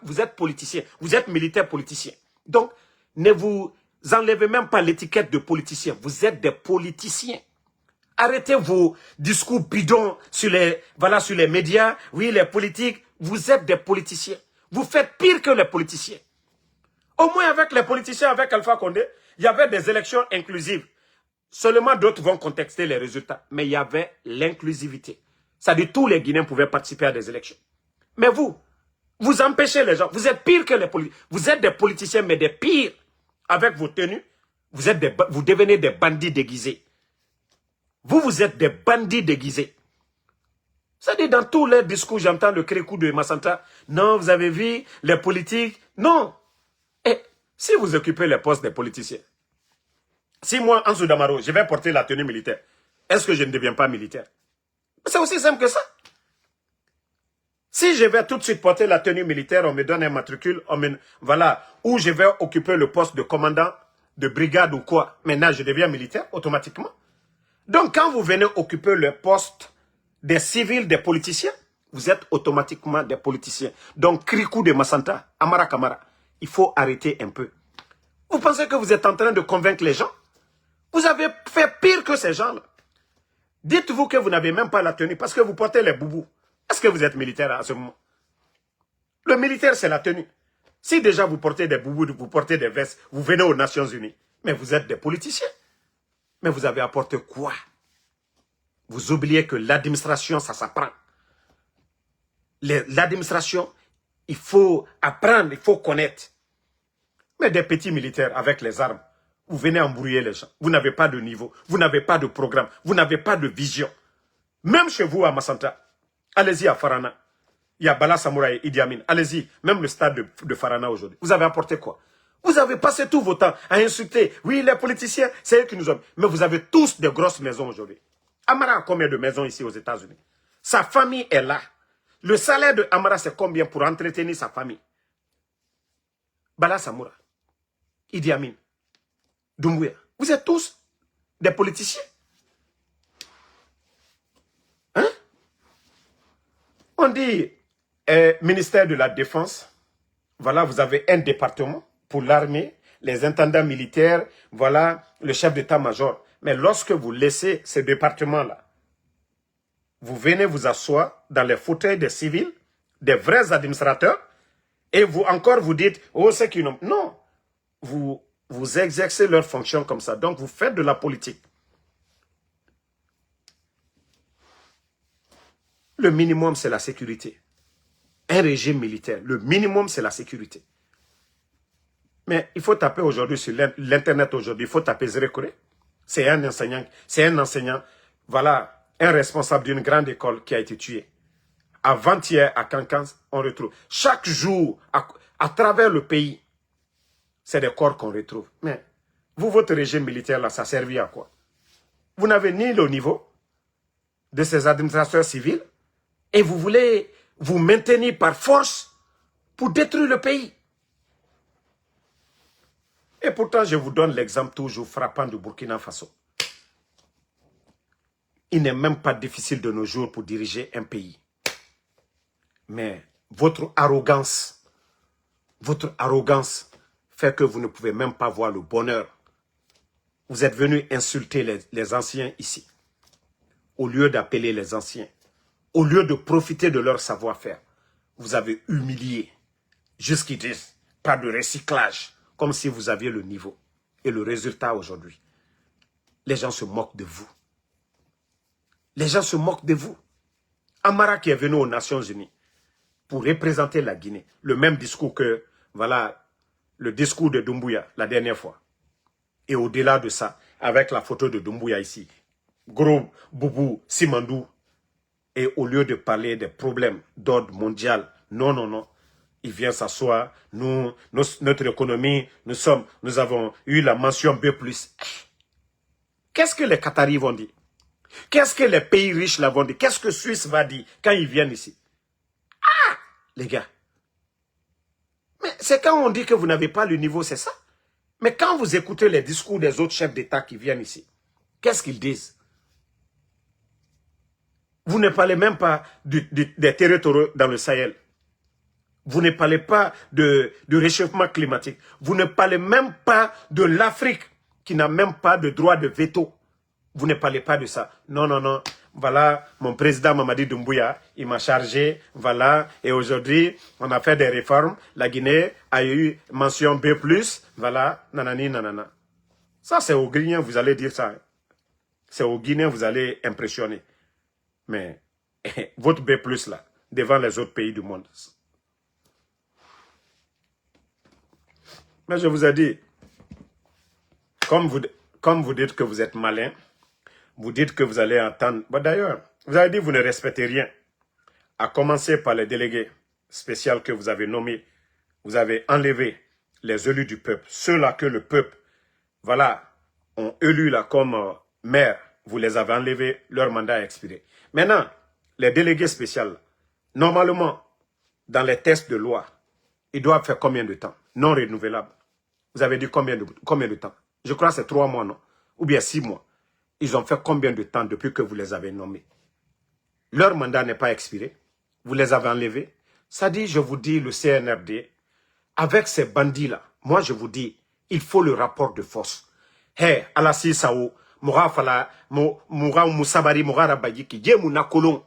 vous êtes politiciens. Vous êtes militaires politiciens. Donc, ne vous enlevez même pas l'étiquette de politicien. Vous êtes des politiciens. Arrêtez vos discours bidons sur sur les médias. Oui, les politiques. Vous êtes des politiciens. Vous faites pire que les politiciens. Au moins avec les politiciens, avec Alpha Condé, il y avait des élections inclusives. Seulement d'autres vont contester les résultats. Mais il y avait l'inclusivité. C'est-à-dire tous les Guinéens pouvaient participer à des élections. Mais vous empêchez les gens. Vous êtes pire que les politiciens. Vous êtes des politiciens, mais des pires. Avec vos tenues, vous devenez des bandits déguisés. Vous êtes des bandits déguisés. C'est-à-dire dans tous les discours, j'entends le Krikou de Massanta. Non, vous avez vu les politiques. Non. Et si vous occupez les postes des politiciens, si moi, Ansou Damaro, je vais porter la tenue militaire, est-ce que je ne deviens pas militaire? C'est aussi simple que ça. Si je vais tout de suite porter la tenue militaire, on me donne un matricule, voilà, ou je vais occuper le poste de commandant de brigade ou quoi, maintenant je deviens militaire automatiquement. Donc quand vous venez occuper le poste des civils, des politiciens, vous êtes automatiquement des politiciens. Donc Krikou de Massanta, Amara Kamara, il faut arrêter un peu. Vous pensez que vous êtes en train de convaincre les gens? Vous avez fait pire que ces gens-là. Dites-vous que vous n'avez même pas la tenue parce que vous portez les boubous. Est-ce que vous êtes militaire à ce moment? Le militaire, c'est la tenue. Si déjà vous portez des boubous, vous portez des vestes, vous venez aux Nations Unies, mais vous êtes des politiciens. Mais vous avez apporté quoi? Vous oubliez que l'administration, ça s'apprend. L'administration, il faut apprendre, il faut connaître. Mais des petits militaires avec les armes, vous venez embrouiller les gens. Vous n'avez pas de niveau, vous n'avez pas de programme, vous n'avez pas de vision. Même chez vous à Massanta, allez-y à Farana. Il y a Bala Samouraï, Idi Amin. Allez-y, même le stade de Farana aujourd'hui. Vous avez apporté quoi? Vous avez passé tout votre temps à insulter. Oui, les politiciens, c'est eux qui nous ont... Mais vous avez tous des grosses maisons aujourd'hui. Amara a combien de maisons ici aux États-Unis? Sa famille est là. Le salaire de Amara, c'est combien pour entretenir sa famille? Bala Samoura, Idi Amin, Doumbouya. Vous êtes tous des politiciens. Hein? On dit, ministère de la Défense, voilà, vous avez un département pour l'armée, les intendants militaires, voilà, le chef d'état-major. Mais lorsque vous laissez ce département-là, vous venez vous asseoir dans les fauteuils des civils, des vrais administrateurs, et vous encore vous dites, oh, c'est qu'ils n'ont... Non, vous exercez leurs fonctions comme ça. Donc, vous faites de la politique. Le minimum, c'est la sécurité. Un régime militaire, le minimum, c'est la sécurité. Mais il faut taper aujourd'hui sur l'Internet aujourd'hui, il faut taper Zérekore. C'est un enseignant, voilà, un responsable d'une grande école qui a été tué. Avant-hier, à Cancan, on retrouve. Chaque jour, à travers le pays, c'est des corps qu'on retrouve. Mais vous, votre régime militaire, là, ça servit à quoi? Vous n'avez ni le niveau de ces administrateurs civils et vous voulez vous maintenir par force pour détruire le pays. Et pourtant, je vous donne l'exemple toujours frappant du Burkina Faso. Il n'est même pas difficile de nos jours pour diriger un pays. Mais votre arrogance fait que vous ne pouvez même pas voir le bonheur. Vous êtes venus insulter les anciens ici. Au lieu d'appeler les anciens, au lieu de profiter de leur savoir-faire, vous avez humilié. Jusqu'ils disent, pas de recyclage, comme si vous aviez le niveau. Et le résultat aujourd'hui, les gens se moquent de vous. Les gens se moquent de vous. Amara qui est venu aux Nations Unies pour représenter la Guinée, le même discours que, voilà, le discours de Doumbouya la dernière fois. Et au-delà de ça, avec la photo de Doumbouya ici, gros boubou, Simandou, et au lieu de parler des problèmes d'ordre mondial, non, non, non, il vient s'asseoir, notre économie, nous avons eu la mention B+. Qu'est-ce que les Qataris vont dire? Qu'est-ce que les pays riches là vont dire? Qu'est-ce que Suisse va dire quand ils viennent ici? Ah, les gars. Mais c'est quand on dit que vous n'avez pas le niveau, c'est ça. Mais quand vous écoutez les discours des autres chefs d'État qui viennent ici, qu'est-ce qu'ils disent? Vous ne parlez même pas des territoires dans le Sahel. Vous ne parlez pas de réchauffement climatique. Vous ne parlez même pas de l'Afrique qui n'a même pas de droit de veto. Vous ne parlez pas de ça. Non, non, non. Voilà, mon président Mamadi Doumbouya, il m'a chargé, voilà, et aujourd'hui, on a fait des réformes. La Guinée a eu mention B+, voilà, nanani, nanana. Ça, c'est aux Guinéens, vous allez dire ça. C'est aux Guinéens, vous allez impressionner. Mais votre B+, là, devant les autres pays du monde. Mais je vous ai dit, comme vous dites que vous êtes malin, vous dites que vous allez entendre. Bon, d'ailleurs, vous avez dit que vous ne respectez rien. À commencer par les délégués spéciaux que vous avez nommés. Vous avez enlevé les élus du peuple. Ceux-là que le peuple, voilà, ont élu là comme maire. Vous les avez enlevés, leur mandat a expiré. Maintenant, les délégués spéciaux, normalement, dans les tests de loi, ils doivent faire combien de temps? Non renouvelable. Vous avez dit combien de temps? Je crois que c'est 3 mois, non? Ou bien 6 mois. Ils ont fait combien de temps depuis que vous les avez nommés? Leur mandat n'est pas expiré. Vous les avez enlevés. Ça dit, je vous dis, le CNRD, avec ces bandits-là, moi je vous dis, il faut le rapport de force. Hé, Alassi Sao, Moura Fala, Moura Moussabari, Moura Rabayiki, Djemou na kolon.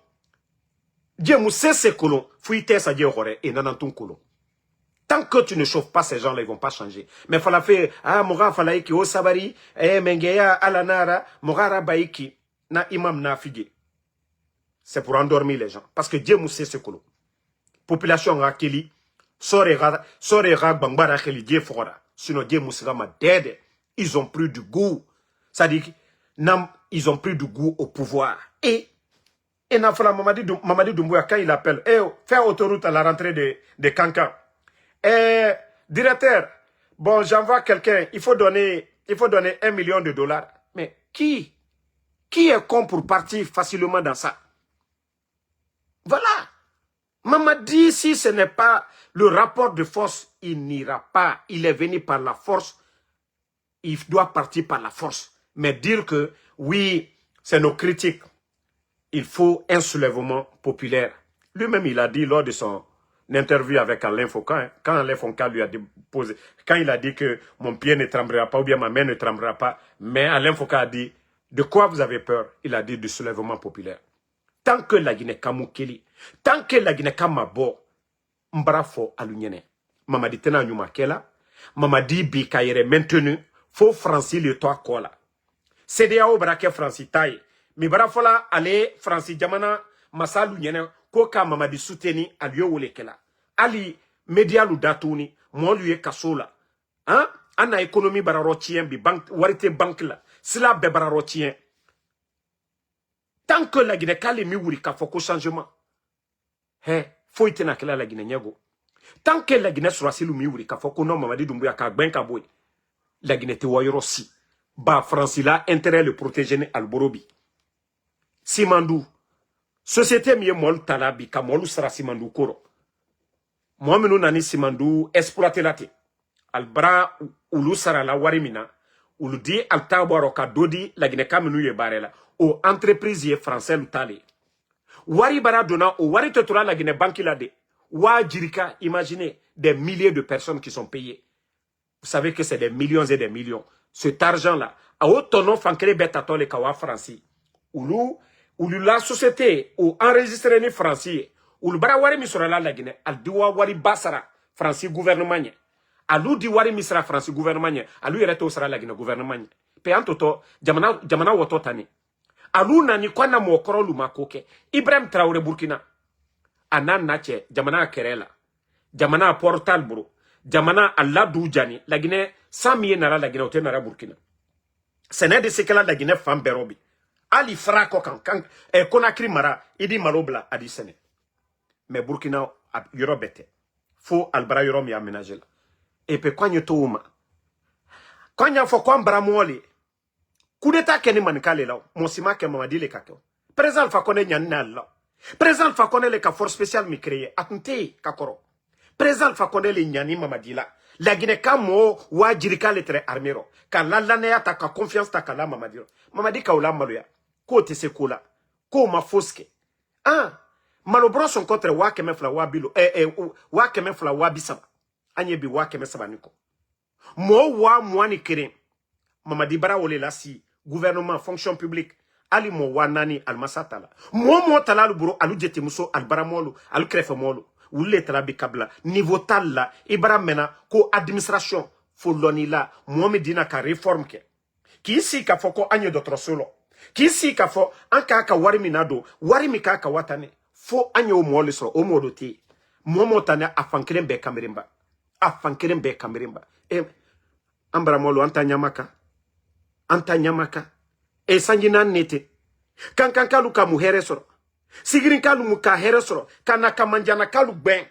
Djemou c'est kolon. Fouite sa djehore et nananton kolon. Tant que tu ne chauffes pas ces gens-là, ils ne vont pas changer. Mais il faut la faire, Moura Falaiki, O Sabari, Mengeya, Alanara, Moura Rabayiki, na imam na figue. C'est pour endormir les gens. Parce que Dieu mousse ce colon. Population rakeli, sorera bangbara keli Dieu fora. Sinon Dieu mousse ma dede. Ils ont pris du goût. Ça dit, ils ont pris du goût au pouvoir. Et Nafala Mamadi Doumbouya, quand il appelle, faire autoroute à la rentrée de Cancan. Directeur, bon, j'envoie quelqu'un, il faut donner 1 million de dollars. Mais qui est con pour partir facilement dans ça? Voilà. Mamadi, si ce n'est pas le rapport de force, il n'ira pas. Il est venu par la force. Il doit partir par la force. Mais dire que, oui, c'est nos critiques. Il faut un soulèvement populaire. Lui-même, il a dit lors de son interview avec Alain Foucault, hein, quand Alain Foucault lui a posé, quand il a dit que mon pied ne tremblera pas ou bien ma main ne tremblera pas, mais Alain Foucault a dit, de quoi vous avez peur? Il a dit du soulèvement populaire. Tant que la Guinée Kamoukeli, tant que la Guinée Kamabo, Mbrafo Alunyene, Mamadi Tena Nyumakela, Mamadi Bikayere maintenu, faux Francis le toit kola. CDAO Brake Francis taille, mi Brafola ale Francis Jamana, Masalu Nyene, Koka Mamadi souteni à Wulekela. Ali, média lu datouni, moi lui kasola. Hein? Ana économie bararotien, bi bank, warite bank la, sila be bararotien. Tant que la Guinée kale mi wuri ka foko changement. He, faut ite na kela la Guinée nyego. Tant que la Guinée sera silu mi wuri ka foko non Mamadi Doumbouya ka ben ka boy. La Guinée te wayoro si. Ba Francila intérêt le protéger al Borobi. Simandou. Société mi mol talabi ka molu sara Simandou koro. Moi menu nani Simandou exploiter la te. Albra ulu sara la warimina. Ulu di al tabaro ka dodi la Guinée ka menu ye barela. O entreprise français l'utale. Wari bara donna o wari tetura la Guinée banque la de. Wa jirika, imaginez des milliers de personnes qui sont payées. Vous savez que c'est des millions et des millions. Cet argent-là, a autonom fankere betato le kawa franci. Ulu la société ou enregistré ni français. Ulu bara wari misura la Guinée. Al diwa wari basara franci gouvernement. Alu di wari misra franci gouvernement. Alu yereto sera la Guinée gouvernement. Pe antoto jamana wototani. Alu nani kwana mwokoro luma koke. Ibrahim Traoré Burkina. Anan nache jamana kerela. Jamana portal bro. Jamana Allah Doujani. La Guinée 100 000 nara la Guinée ote nara Burkina. Ce n'est de ce que la Guinée femme berobi. Ali frako kan Konakri mara idi malobla adi sene. Mais Burkina yoro bete. Fo albara yoro mi aménager la. Et pe kwanye to uma. Kwanya fo kwa mbara mwole. Coup d'état keni manikale la. Monsima ke Mamadi le kakeo. Président Fakone nyanina la. Président Fakone le ka force spéciale mi créé. Atunte kakoro. Président Fakone le nyani Mamadi la. La Guinée kamo wa jirika le tre armero. Ka la laneya ta ka confiance ta ka la Mamadi. Mamadi ka ula maluya. Ko te se kola. Ko ma foske. Ah. Malobro son contre wa keme fla wa bilo. Wa keme fla wa bisaba. Anye bi wa keme saba niko. Mo wa mwani kere. Mamadi bara wole la si. Gouvernement, fonction publique. Ali mo wa nani almasata la. Mo tala buro alu jete muso albaramolo. Alu krefe molo. Wule tala bi kabla. Niveau tal la. Ibara mena ko administration. Foloni la. Mo me dina ka reform ke. Ki si ka foko anye dotro solo. Ki si ka fo anka ka wari minado. Wari mi ka watane. Fo anye o mo le so o mo dote. Mo tane afankeren be kamerimba. Afankeren be kamerimba. Ambaramolo anta nyamaka. Anta nyamaka. E sanjina nete. Kankalu ka muhere soro. Sigirin kalu muka here soro. Kana kamanjana kalu ben.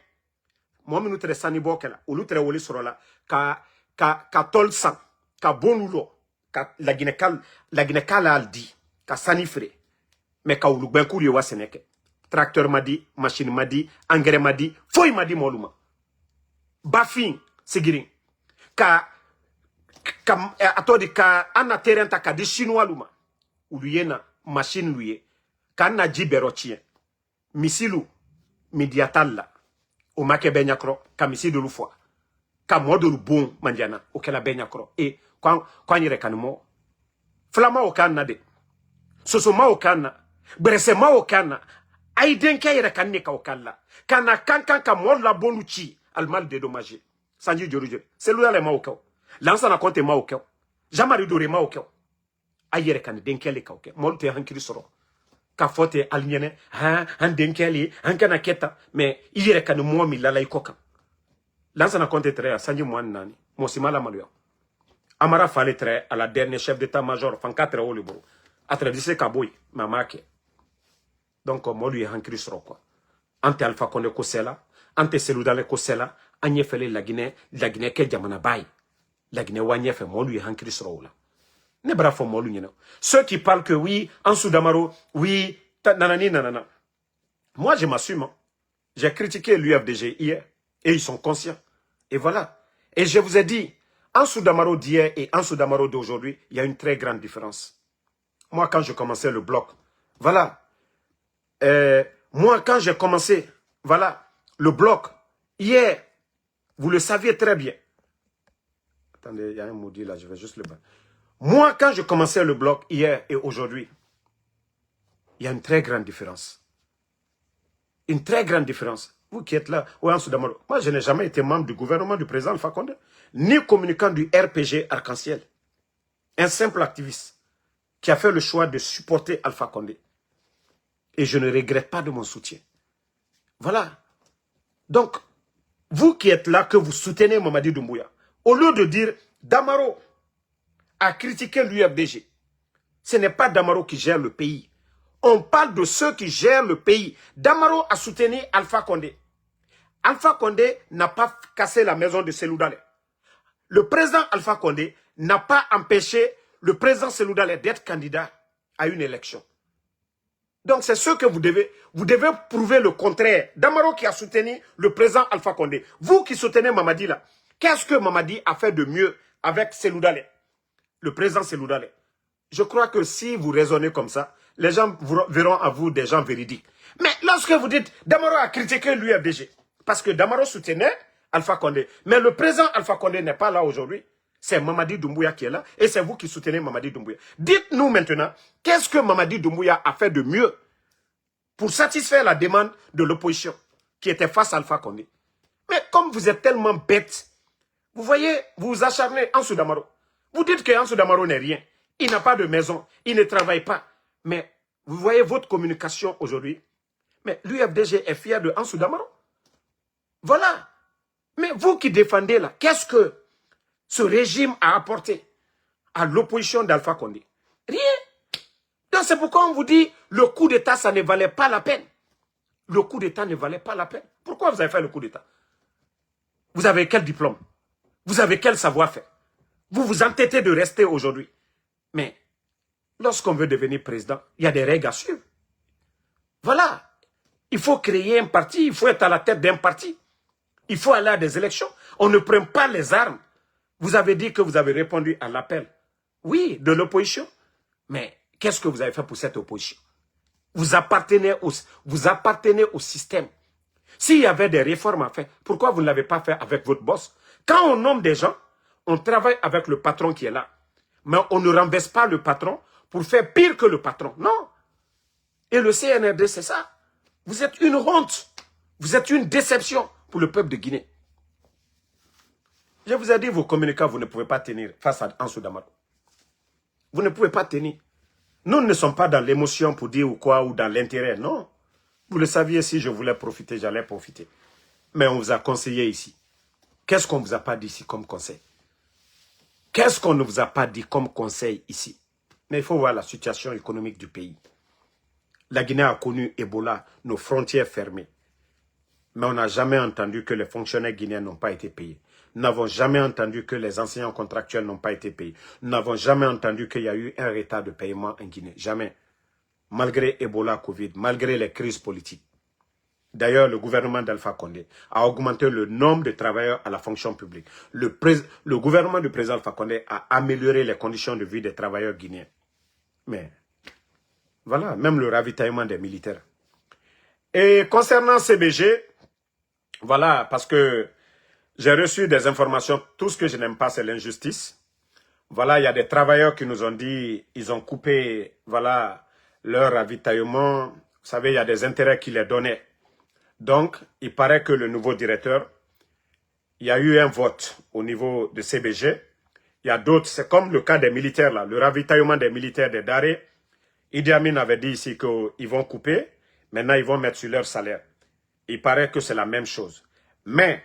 Mo minutre sani bokela. Ulutre woli soro la. Ka tol sang. Ka bonulo. Ka la ginekala aldi. Ka sanifre. Me ka ulu ben kuri wa seneke. Tracteur madi, machine madi, engrais madi, foy madi moluma. Bafin, sigirin. Atodi ka ana terrain ta ka di chinois luma. Uluyena machine luye. Ka na jibero chien. Misilu midiatalla. O make benyakro ka misilu lufwa. Ka modulu bon mandiana o kela benyakro. E kwa nyire kanimo. Flama o kana de. Soso ma o kana. Brese ma o kana. Aiden kayere kanne ka o kala. Kana kankan ka molla bonu chi al mal dédommagé. Sanji Djorujere. C'est lui le ma o kao. Lansa na konte ma o kao. Jamari dore ma o kao. Ayere kan denkele ka o kao. Molte hankiri soro. Ka fote alnyene han denkele han kana keta mais yere kan mo mi lala ikoka. Lansa na konte tre sanji mwan nani. Mosimala maluya. Amara fallait très à la dernière chef d'état-major fan 4 au libro. A tradise kaboy mamake. Donc moi lui hankiri soro quoi. Ante Alpha Condé kosela, ante Seludale kosela, anye fele la Guinée ke jamana bay. La Guinée wanye fe moi lui hankiri soro la. Ne brafo moi lui ceux qui parlent que oui, en Soudamaro, oui, nanani nanana. Moi je m'assume. Hein. J'ai critiqué l'UFDG hier et ils sont conscients. Et voilà. Et je vous ai dit en Soudamaro d'hier et en Soudamaro d'aujourd'hui, il y a une très grande différence. Moi, quand je commençais le bloc, voilà. Moi, quand j'ai commencé voilà, le bloc, hier, vous le saviez très bien. Attendez, il y a un maudit là, je vais juste le battre. Moi, quand je commençais le bloc hier et aujourd'hui, il y a une très grande différence. Une très grande différence. Vous qui êtes là, moi je n'ai jamais été membre du gouvernement du président Alpha Condé, ni communicant du RPG Arc-en-Ciel. Un simple activiste qui a fait le choix de supporter Alpha Condé. Et je ne regrette pas de mon soutien. Voilà. Donc, vous qui êtes là, que vous soutenez Mamadi Doumbouya, au lieu de dire Damaro a critiqué l'UFDG, ce n'est pas Damaro qui gère le pays. On parle de ceux qui gèrent le pays. Damaro a soutenu Alpha Condé. Alpha Condé n'a pas cassé la maison de Selou Dalein. Le président Alpha Condé n'a pas empêché le président Selou Dalein d'être candidat à une élection. Donc c'est ce que vous devez prouver le contraire. Damaro qui a soutenu le président Alpha Condé. Vous qui soutenez Mamadi là, qu'est-ce que Mamadi a fait de mieux avec Selou Dalein, le président Selou Dalein? Je crois que si vous raisonnez comme ça, les gens verront à vous des gens véridiques. Mais lorsque vous dites Damaro a critiqué l'UFDG, parce que Damaro soutenait Alpha Condé, mais le président Alpha Condé n'est pas là aujourd'hui, c'est Mamadi Doumbouya qui est là, et c'est vous qui soutenez Mamadi Doumbouya. Dites-nous maintenant, qu'est-ce que Mamadi Doumbouya a fait de mieux pour satisfaire la demande de l'opposition qui était face à Alpha Condé? Mais comme vous êtes tellement bête, vous voyez, vous vous acharnez Ansou Damaro. Vous dites que Ansou Damaro n'est rien. Il n'a pas de maison, il ne travaille pas. Mais vous voyez votre communication aujourd'hui. Mais l'UFDG est fier de Ansou Damaro. Voilà. Mais vous qui défendez là, qu'est-ce que ce régime a apporté à l'opposition d'Alpha Condé? Rien. Donc c'est pourquoi on vous dit le coup d'État, ça ne valait pas la peine. Le coup d'État ne valait pas la peine. Pourquoi vous avez fait le coup d'État? Vous avez quel diplôme? Vous avez quel savoir-faire? Vous vous entêtez de rester aujourd'hui. Mais lorsqu'on veut devenir président, il y a des règles à suivre. Voilà. Il faut créer un parti, il faut être à la tête d'un parti. Il faut aller à des élections. On ne prend pas les armes. Vous avez dit que vous avez répondu à l'appel. Oui, de l'opposition. Mais qu'est-ce que vous avez fait pour cette opposition? Vous appartenez au système. S'il y avait des réformes à faire, pourquoi vous ne l'avez pas fait avec votre boss? Quand on nomme des gens, on travaille avec le patron qui est là. Mais on ne renverse pas le patron pour faire pire que le patron. Non. Et le CNRD, c'est ça. Vous êtes une honte. Vous êtes une déception pour le peuple de Guinée. Je vous ai dit, vos communicants, vous ne pouvez pas tenir face à Ansou Damaro. Vous ne pouvez pas tenir. Nous ne sommes pas dans l'émotion pour dire ou quoi, ou dans l'intérêt, non. Vous le saviez, si je voulais profiter, j'allais profiter. Mais on vous a conseillé ici. Qu'est-ce qu'on ne vous a pas dit ici comme conseil? Qu'est-ce qu'on ne vous a pas dit comme conseil ici? Mais il faut voir la situation économique du pays. La Guinée a connu Ebola, nos frontières fermées. Mais on n'a jamais entendu que les fonctionnaires guinéens n'ont pas été payés. Nous n'avons jamais entendu que les enseignants contractuels n'ont pas été payés. Nous n'avons jamais entendu qu'il y a eu un retard de paiement en Guinée. Jamais. Malgré Ebola, Covid, malgré les crises politiques. D'ailleurs, le gouvernement d'Alpha Condé a augmenté le nombre de travailleurs à la fonction publique. Le gouvernement du président Alpha Condé a amélioré les conditions de vie des travailleurs guinéens. Mais, voilà, même le ravitaillement des militaires. Et concernant CBG, voilà, parce que j'ai reçu des informations, tout ce que je n'aime pas, c'est l'injustice. Voilà, il y a des travailleurs qui nous ont dit, ils ont coupé, voilà, leur ravitaillement. Vous savez, il y a des intérêts qui les donnaient. Donc, il paraît que le nouveau directeur, il y a eu un vote au niveau de CBG. Il y a d'autres, c'est comme le cas des militaires, là, le ravitaillement des militaires des Daré. Idi Amin avait dit ici qu'ils vont couper, maintenant ils vont mettre sur leur salaire. Il paraît que c'est la même chose. Mais,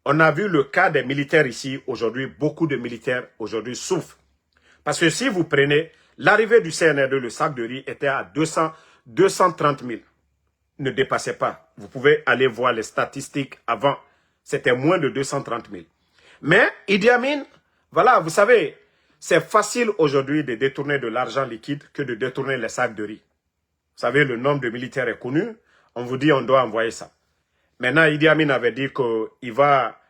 on a vu le cas des militaires ici, aujourd'hui, beaucoup de militaires aujourd'hui souffrent. Parce que si vous prenez, l'arrivée du CNR2, le sac de riz était à 230 000. Ne dépassait pas. Vous pouvez aller voir les statistiques avant. C'était moins de 230 000. Mais Idi Amin, voilà, vous savez, c'est facile aujourd'hui de détourner de l'argent liquide que de détourner les sacs de riz. Vous savez, le nombre de militaires est connu. On vous dit on doit envoyer ça. Maintenant, Idi Amin avait dit qu'il va,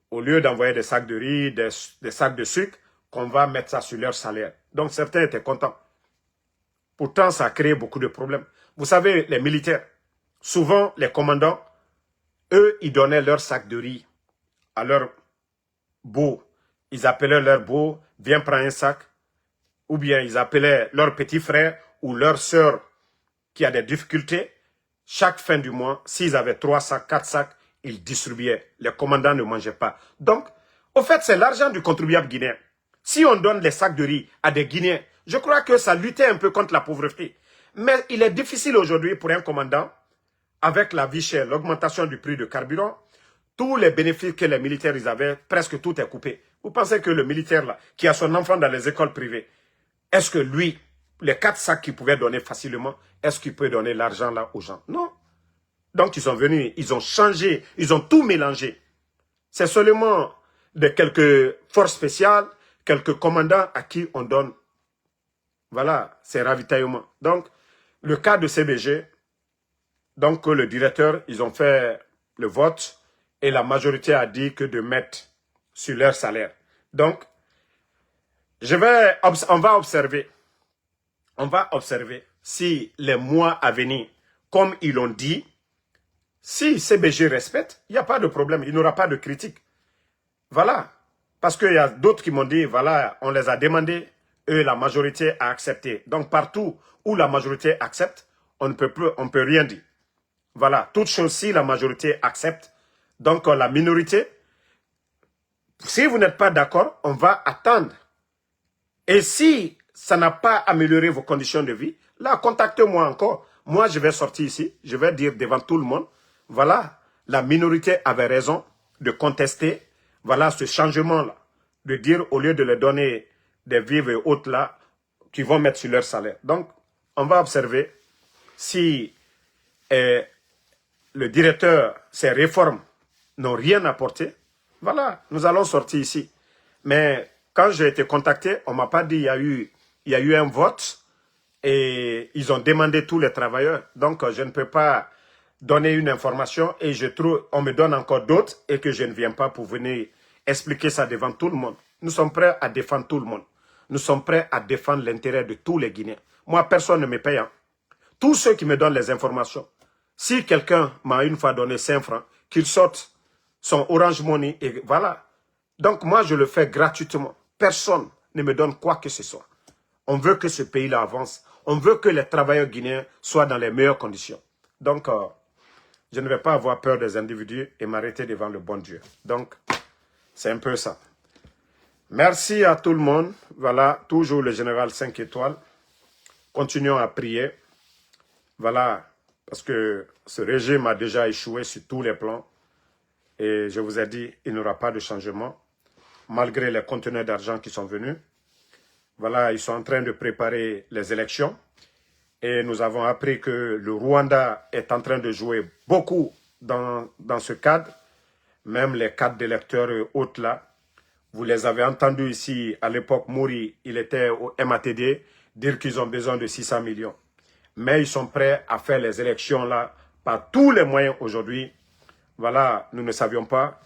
au lieu d'envoyer des sacs de riz, des sacs de sucre, qu'on va mettre ça sur leur salaire. Donc certains étaient contents. Pourtant, ça a créé beaucoup de problèmes. Vous savez, les militaires, souvent les commandants, eux, ils donnaient leur sac de riz à leur beau. Ils appelaient leur beau, viens prendre un sac. Ou bien ils appelaient leur petit frère ou leur sœur qui a des difficultés. Chaque fin du mois, s'ils avaient 3 sacs, 4 sacs, ils distribuaient. Les commandants ne mangeaient pas. Donc, au fait, c'est l'argent du contribuable guinéen. Si on donne les sacs de riz à des Guinéens, je crois que ça luttait un peu contre la pauvreté. Mais il est difficile aujourd'hui pour un commandant, avec la vie chère, l'augmentation du prix de carburant, tous les bénéfices que les militaires ils avaient, presque tout est coupé. Vous pensez que le militaire là, qui a son enfant dans les écoles privées, est-ce que lui, les 4 sacs qu'il pouvait donner facilement, est-ce qu'il peut donner l'argent là aux gens? Non. Donc ils sont venus, ils ont changé, ils ont tout mélangé. C'est seulement de quelques forces spéciales, quelques commandants à qui on donne, voilà, ces ravitaillements. Donc, le cas de CBG, donc le directeur, ils ont fait le vote et la majorité a dit que de mettre sur leur salaire. Donc, on va observer si les mois à venir, comme ils l'ont dit, si CBG respecte, il n'y a pas de problème, il n'y aura pas de critique. Voilà. Parce qu'il y a d'autres qui m'ont dit, voilà, on les a demandé, eux, la majorité a accepté. Donc, partout où la majorité accepte, on ne peut rien dire. Voilà. Toute chose, si la majorité accepte, donc la minorité, si vous n'êtes pas d'accord, on va attendre. Et si ça n'a pas amélioré vos conditions de vie, là, contactez-moi encore. Moi, je vais sortir ici, je vais dire devant tout le monde, voilà, la minorité avait raison de contester, voilà, ce changement-là, de dire au lieu de leur donner des vivres et autres là, qu'ils vont mettre sur leur salaire. Donc, on va observer si le directeur, ces réformes n'ont rien apporté. Voilà, nous allons sortir ici. Mais quand j'ai été contacté, on ne m'a pas dit il y a eu un vote et ils ont demandé tous les travailleurs. Donc, je ne peux pas donner une information et on me donne encore d'autres et que je ne viens pas pour venir expliquer ça devant tout le monde. Nous sommes prêts à défendre tout le monde. Nous sommes prêts à défendre l'intérêt de tous les Guinéens. Moi, personne ne me paye. Tous ceux qui me donnent les informations, si quelqu'un m'a une fois donné 5 francs, qu'il sorte son Orange Money et voilà. Donc moi, je le fais gratuitement. Personne ne me donne quoi que ce soit. On veut que ce pays-là avance. On veut que les travailleurs guinéens soient dans les meilleures conditions. Donc, je ne vais pas avoir peur des individus et m'arrêter devant le bon Dieu. Donc, c'est un peu ça. Merci à tout le monde. Voilà, toujours le général 5 étoiles. Continuons à prier. Voilà, parce que ce régime a déjà échoué sur tous les plans. Et je vous ai dit, il n'y aura pas de changement, malgré les conteneurs d'argent qui sont venus. Voilà, ils sont en train de préparer les élections. Et nous avons appris que le Rwanda est en train de jouer beaucoup dans ce cadre. Même les cartes d'électeurs et autres là. Vous les avez entendus ici, à l'époque, Mouri, il était au MATD, dire qu'ils ont besoin de 600 millions. Mais ils sont prêts à faire les élections là, par tous les moyens aujourd'hui. Voilà, nous ne savions pas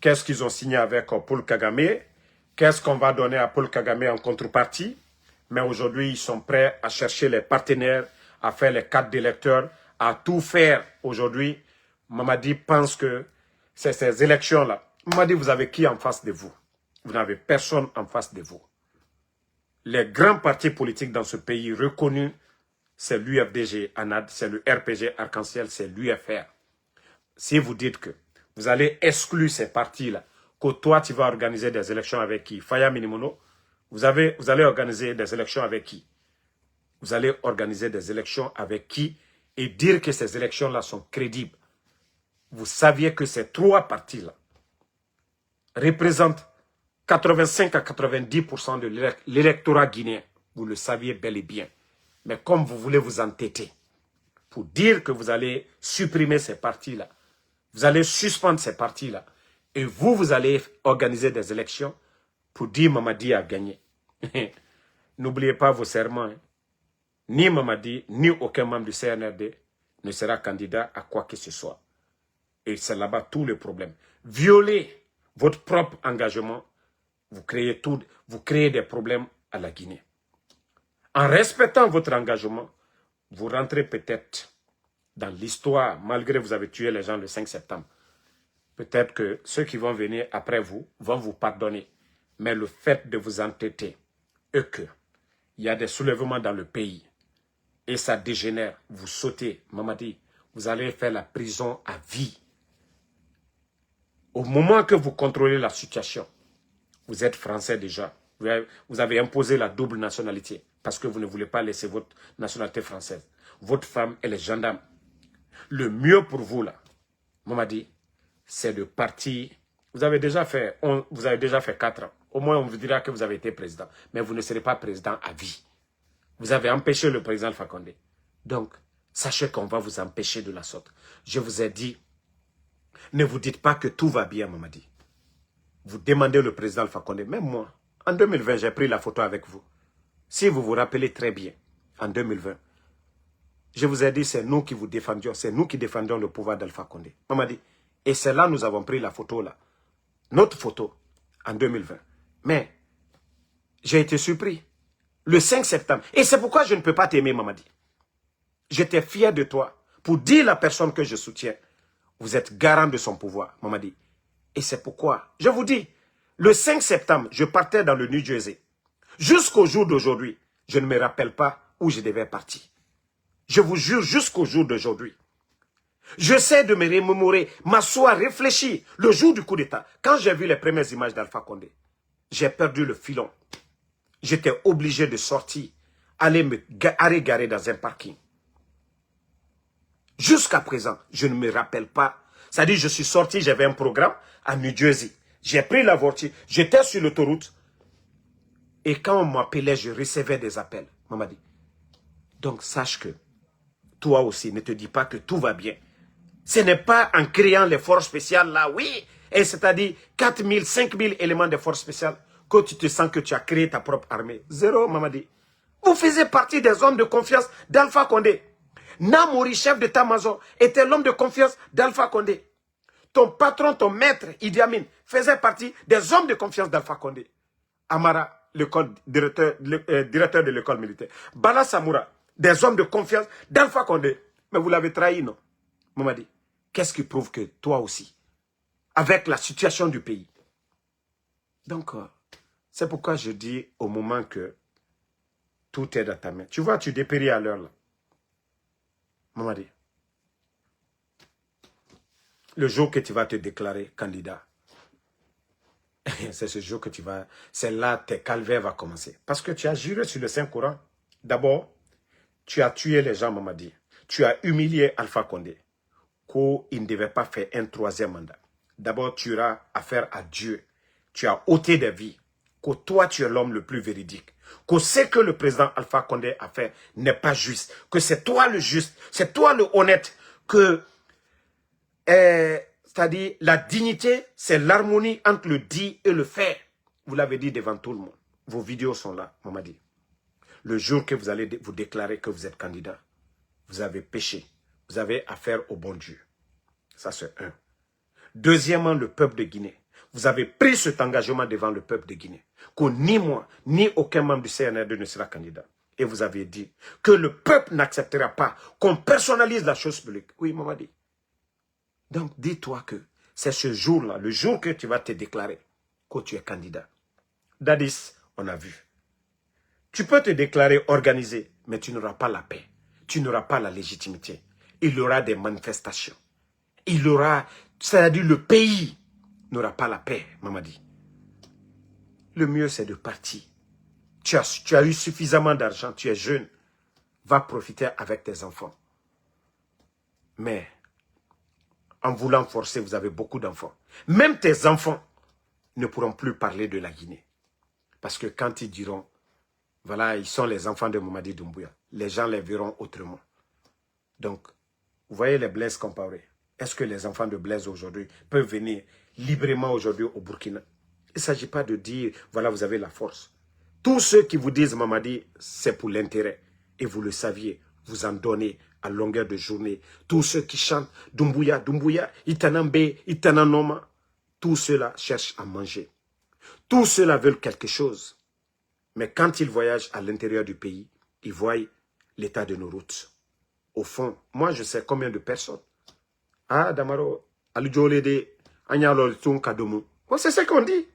qu'est-ce qu'ils ont signé avec Paul Kagame, qu'est-ce qu'on va donner à Paul Kagame en contrepartie. Mais aujourd'hui, ils sont prêts à chercher les partenaires, à faire les cartes d'électeurs, à tout faire aujourd'hui. Mamadi pense que c'est ces élections-là. Mamadi, vous avez qui en face de vous? Vous n'avez personne en face de vous. Les grands partis politiques dans ce pays reconnus, c'est l'UFDG ANAD, c'est le RPG Arc-en-Ciel, c'est l'UFR. Si vous dites que vous allez exclure ces partis-là, que toi tu vas organiser des élections avec qui? Faya Minimono, vous allez organiser des élections avec qui? Vous allez organiser des élections avec qui et dire que ces élections-là sont crédibles. Vous saviez que ces 3 partis-là représentent 85 à 90% de l'électorat guinéen. Vous le saviez bel et bien. Mais comme vous voulez vous entêter pour dire que vous allez supprimer ces partis-là, vous allez suspendre ces partis-là, et vous allez organiser des élections pour dire Mamadi a gagné. N'oubliez pas vos serments. Hein. Ni Mamadi, ni aucun membre du CNRD ne sera candidat à quoi que ce soit. Et c'est là-bas tout le problème. Violer votre propre engagement, vous créez des problèmes à la Guinée. En respectant votre engagement, vous rentrez peut-être dans l'histoire, malgré que vous avez tué les gens le 5 septembre. Peut-être que ceux qui vont venir après vous vont vous pardonner. Mais le fait de vous entêter et qu'il y a des soulèvements dans le pays et ça dégénère, vous sautez, Mamadi, vous allez faire la prison à vie. Au moment que vous contrôlez la situation, vous êtes français déjà. Vous avez imposé la double nationalité parce que vous ne voulez pas laisser votre nationalité française. Votre femme, elle est gendarme. Le mieux pour vous, là, Mamadi, c'est de partir. Vous avez déjà fait 4 ans. Au moins, on vous dira que vous avez été président. Mais vous ne serez pas président à vie. Vous avez empêché le président Alpha Condé. Donc, sachez qu'on va vous empêcher de la sorte. Je vous ai dit, ne vous dites pas que tout va bien, Mamadi. Vous demandez le président Alpha Condé. Même moi, en 2020, j'ai pris la photo avec vous. Si vous vous rappelez très bien, en 2020, je vous ai dit, c'est nous qui vous défendions. C'est nous qui défendions le pouvoir d'Alpha Condé. Mamadi. Et c'est là nous avons pris la photo là. Notre photo, en 2020. Mais, j'ai été surpris. Le 5 septembre. Et c'est pourquoi je ne peux pas t'aimer, Mamadi. J'étais fier de toi pour dire à la personne que je soutiens. Vous êtes garant de son pouvoir, Mamadi. Et c'est pourquoi, je vous dis, le 5 septembre, je partais dans le New Jersey. Jusqu'au jour d'aujourd'hui, je ne me rappelle pas où je devais partir. Je vous jure, jusqu'au jour d'aujourd'hui. J'essaie de me remémorer, m'asseoir, réfléchir. Le jour du coup d'État, quand j'ai vu les premières images d'Alpha Condé, j'ai perdu le filon. J'étais obligé de sortir, aller me garer dans un parking. Jusqu'à présent, je ne me rappelle pas. C'est-à-dire, je suis sorti, j'avais un programme à New Jersey. J'ai pris la voiture, j'étais sur l'autoroute. Et quand on m'appelait, je recevais des appels. Mamadi. Donc, sache que toi aussi, ne te dis pas que tout va bien. Ce n'est pas en créant les forces spéciales là, oui. Et c'est-à-dire 4 000, 5 000 éléments de forces spéciales que tu te sens que tu as créé ta propre armée. Zéro, Mamadi. Vous faisiez partie des hommes de confiance d'Alpha Condé. Namouri, chef d'état-major, était l'homme de confiance d'Alpha Condé. Ton patron, ton maître, Idi Amin, faisait partie des hommes de confiance d'Alpha Condé. Amara, directeur de l'école militaire. Bala Samoura, des hommes de confiance d'Alpha Condé. Mais vous l'avez trahi, non? Mamadi, qu'est-ce qui prouve que toi aussi, avec la situation du pays. Donc, c'est pourquoi je dis au moment que tout est dans ta main. Tu vois, tu dépéris à l'heure là. Mamadi, le jour que tu vas te déclarer candidat, c'est ce jour que tu vas... C'est là que tes calvaires vont commencer. Parce que tu as juré sur le Saint-Coran. D'abord, tu as tué les gens, Mamadi. Tu as humilié Alpha Condé. Qu'il ne devait pas faire un 3e mandat. D'abord, tu auras affaire à Dieu. Tu as ôté des vies. Que toi, tu es l'homme le plus véridique. Que ce que le président Alpha Condé a fait n'est pas juste. Que c'est toi le juste. C'est toi le honnête. Que, c'est-à-dire, la dignité, c'est l'harmonie entre le dit et le faire. Vous l'avez dit devant tout le monde. Vos vidéos sont là, Mamadi. Le jour que vous allez vous déclarer que vous êtes candidat, vous avez péché. Vous avez affaire au bon Dieu. Ça, c'est un. Deuxièmement, le peuple de Guinée. Vous avez pris cet engagement devant le peuple de Guinée. Que ni moi, ni aucun membre du CNRD ne sera candidat. Et vous avez dit que le peuple n'acceptera pas qu'on personnalise la chose publique. Oui, Mamadi. Donc, dis-toi que c'est ce jour-là, le jour que tu vas te déclarer que tu es candidat. Dadis, on a vu. Tu peux te déclarer organisé, mais tu n'auras pas la paix. Tu n'auras pas la légitimité. Il y aura des manifestations. Il y aura, c'est-à-dire le pays n'aura pas la paix, Mamadi. Le mieux, c'est de partir. Tu as eu suffisamment d'argent, tu es jeune. Va profiter avec tes enfants. Mais, en voulant forcer, vous avez beaucoup d'enfants. Même tes enfants ne pourront plus parler de la Guinée. Parce que quand ils diront, voilà, ils sont les enfants de Mamadi Doumbouya, les gens les verront autrement. Donc, vous voyez les Blaise Compaoré. Est-ce que les enfants de Blaise aujourd'hui peuvent venir librement aujourd'hui au Burkina? Il ne s'agit pas de dire, voilà, vous avez la force. Tous ceux qui vous disent, Mamadi, c'est pour l'intérêt. Et vous le saviez, vous en donnez à longueur de journée. Tous ceux qui chantent, Doumbouya, Doumbouya, Itanambe, Itananoma, tous ceux-là cherchent à manger. Tous ceux-là veulent quelque chose. Mais quand ils voyagent à l'intérieur du pays, ils voient l'état de nos routes. au fond, moi je sais combien de personnes. Ah, Damaro, Alujole de Agnalol Tun Kadomu. C'est ce qu'on dit.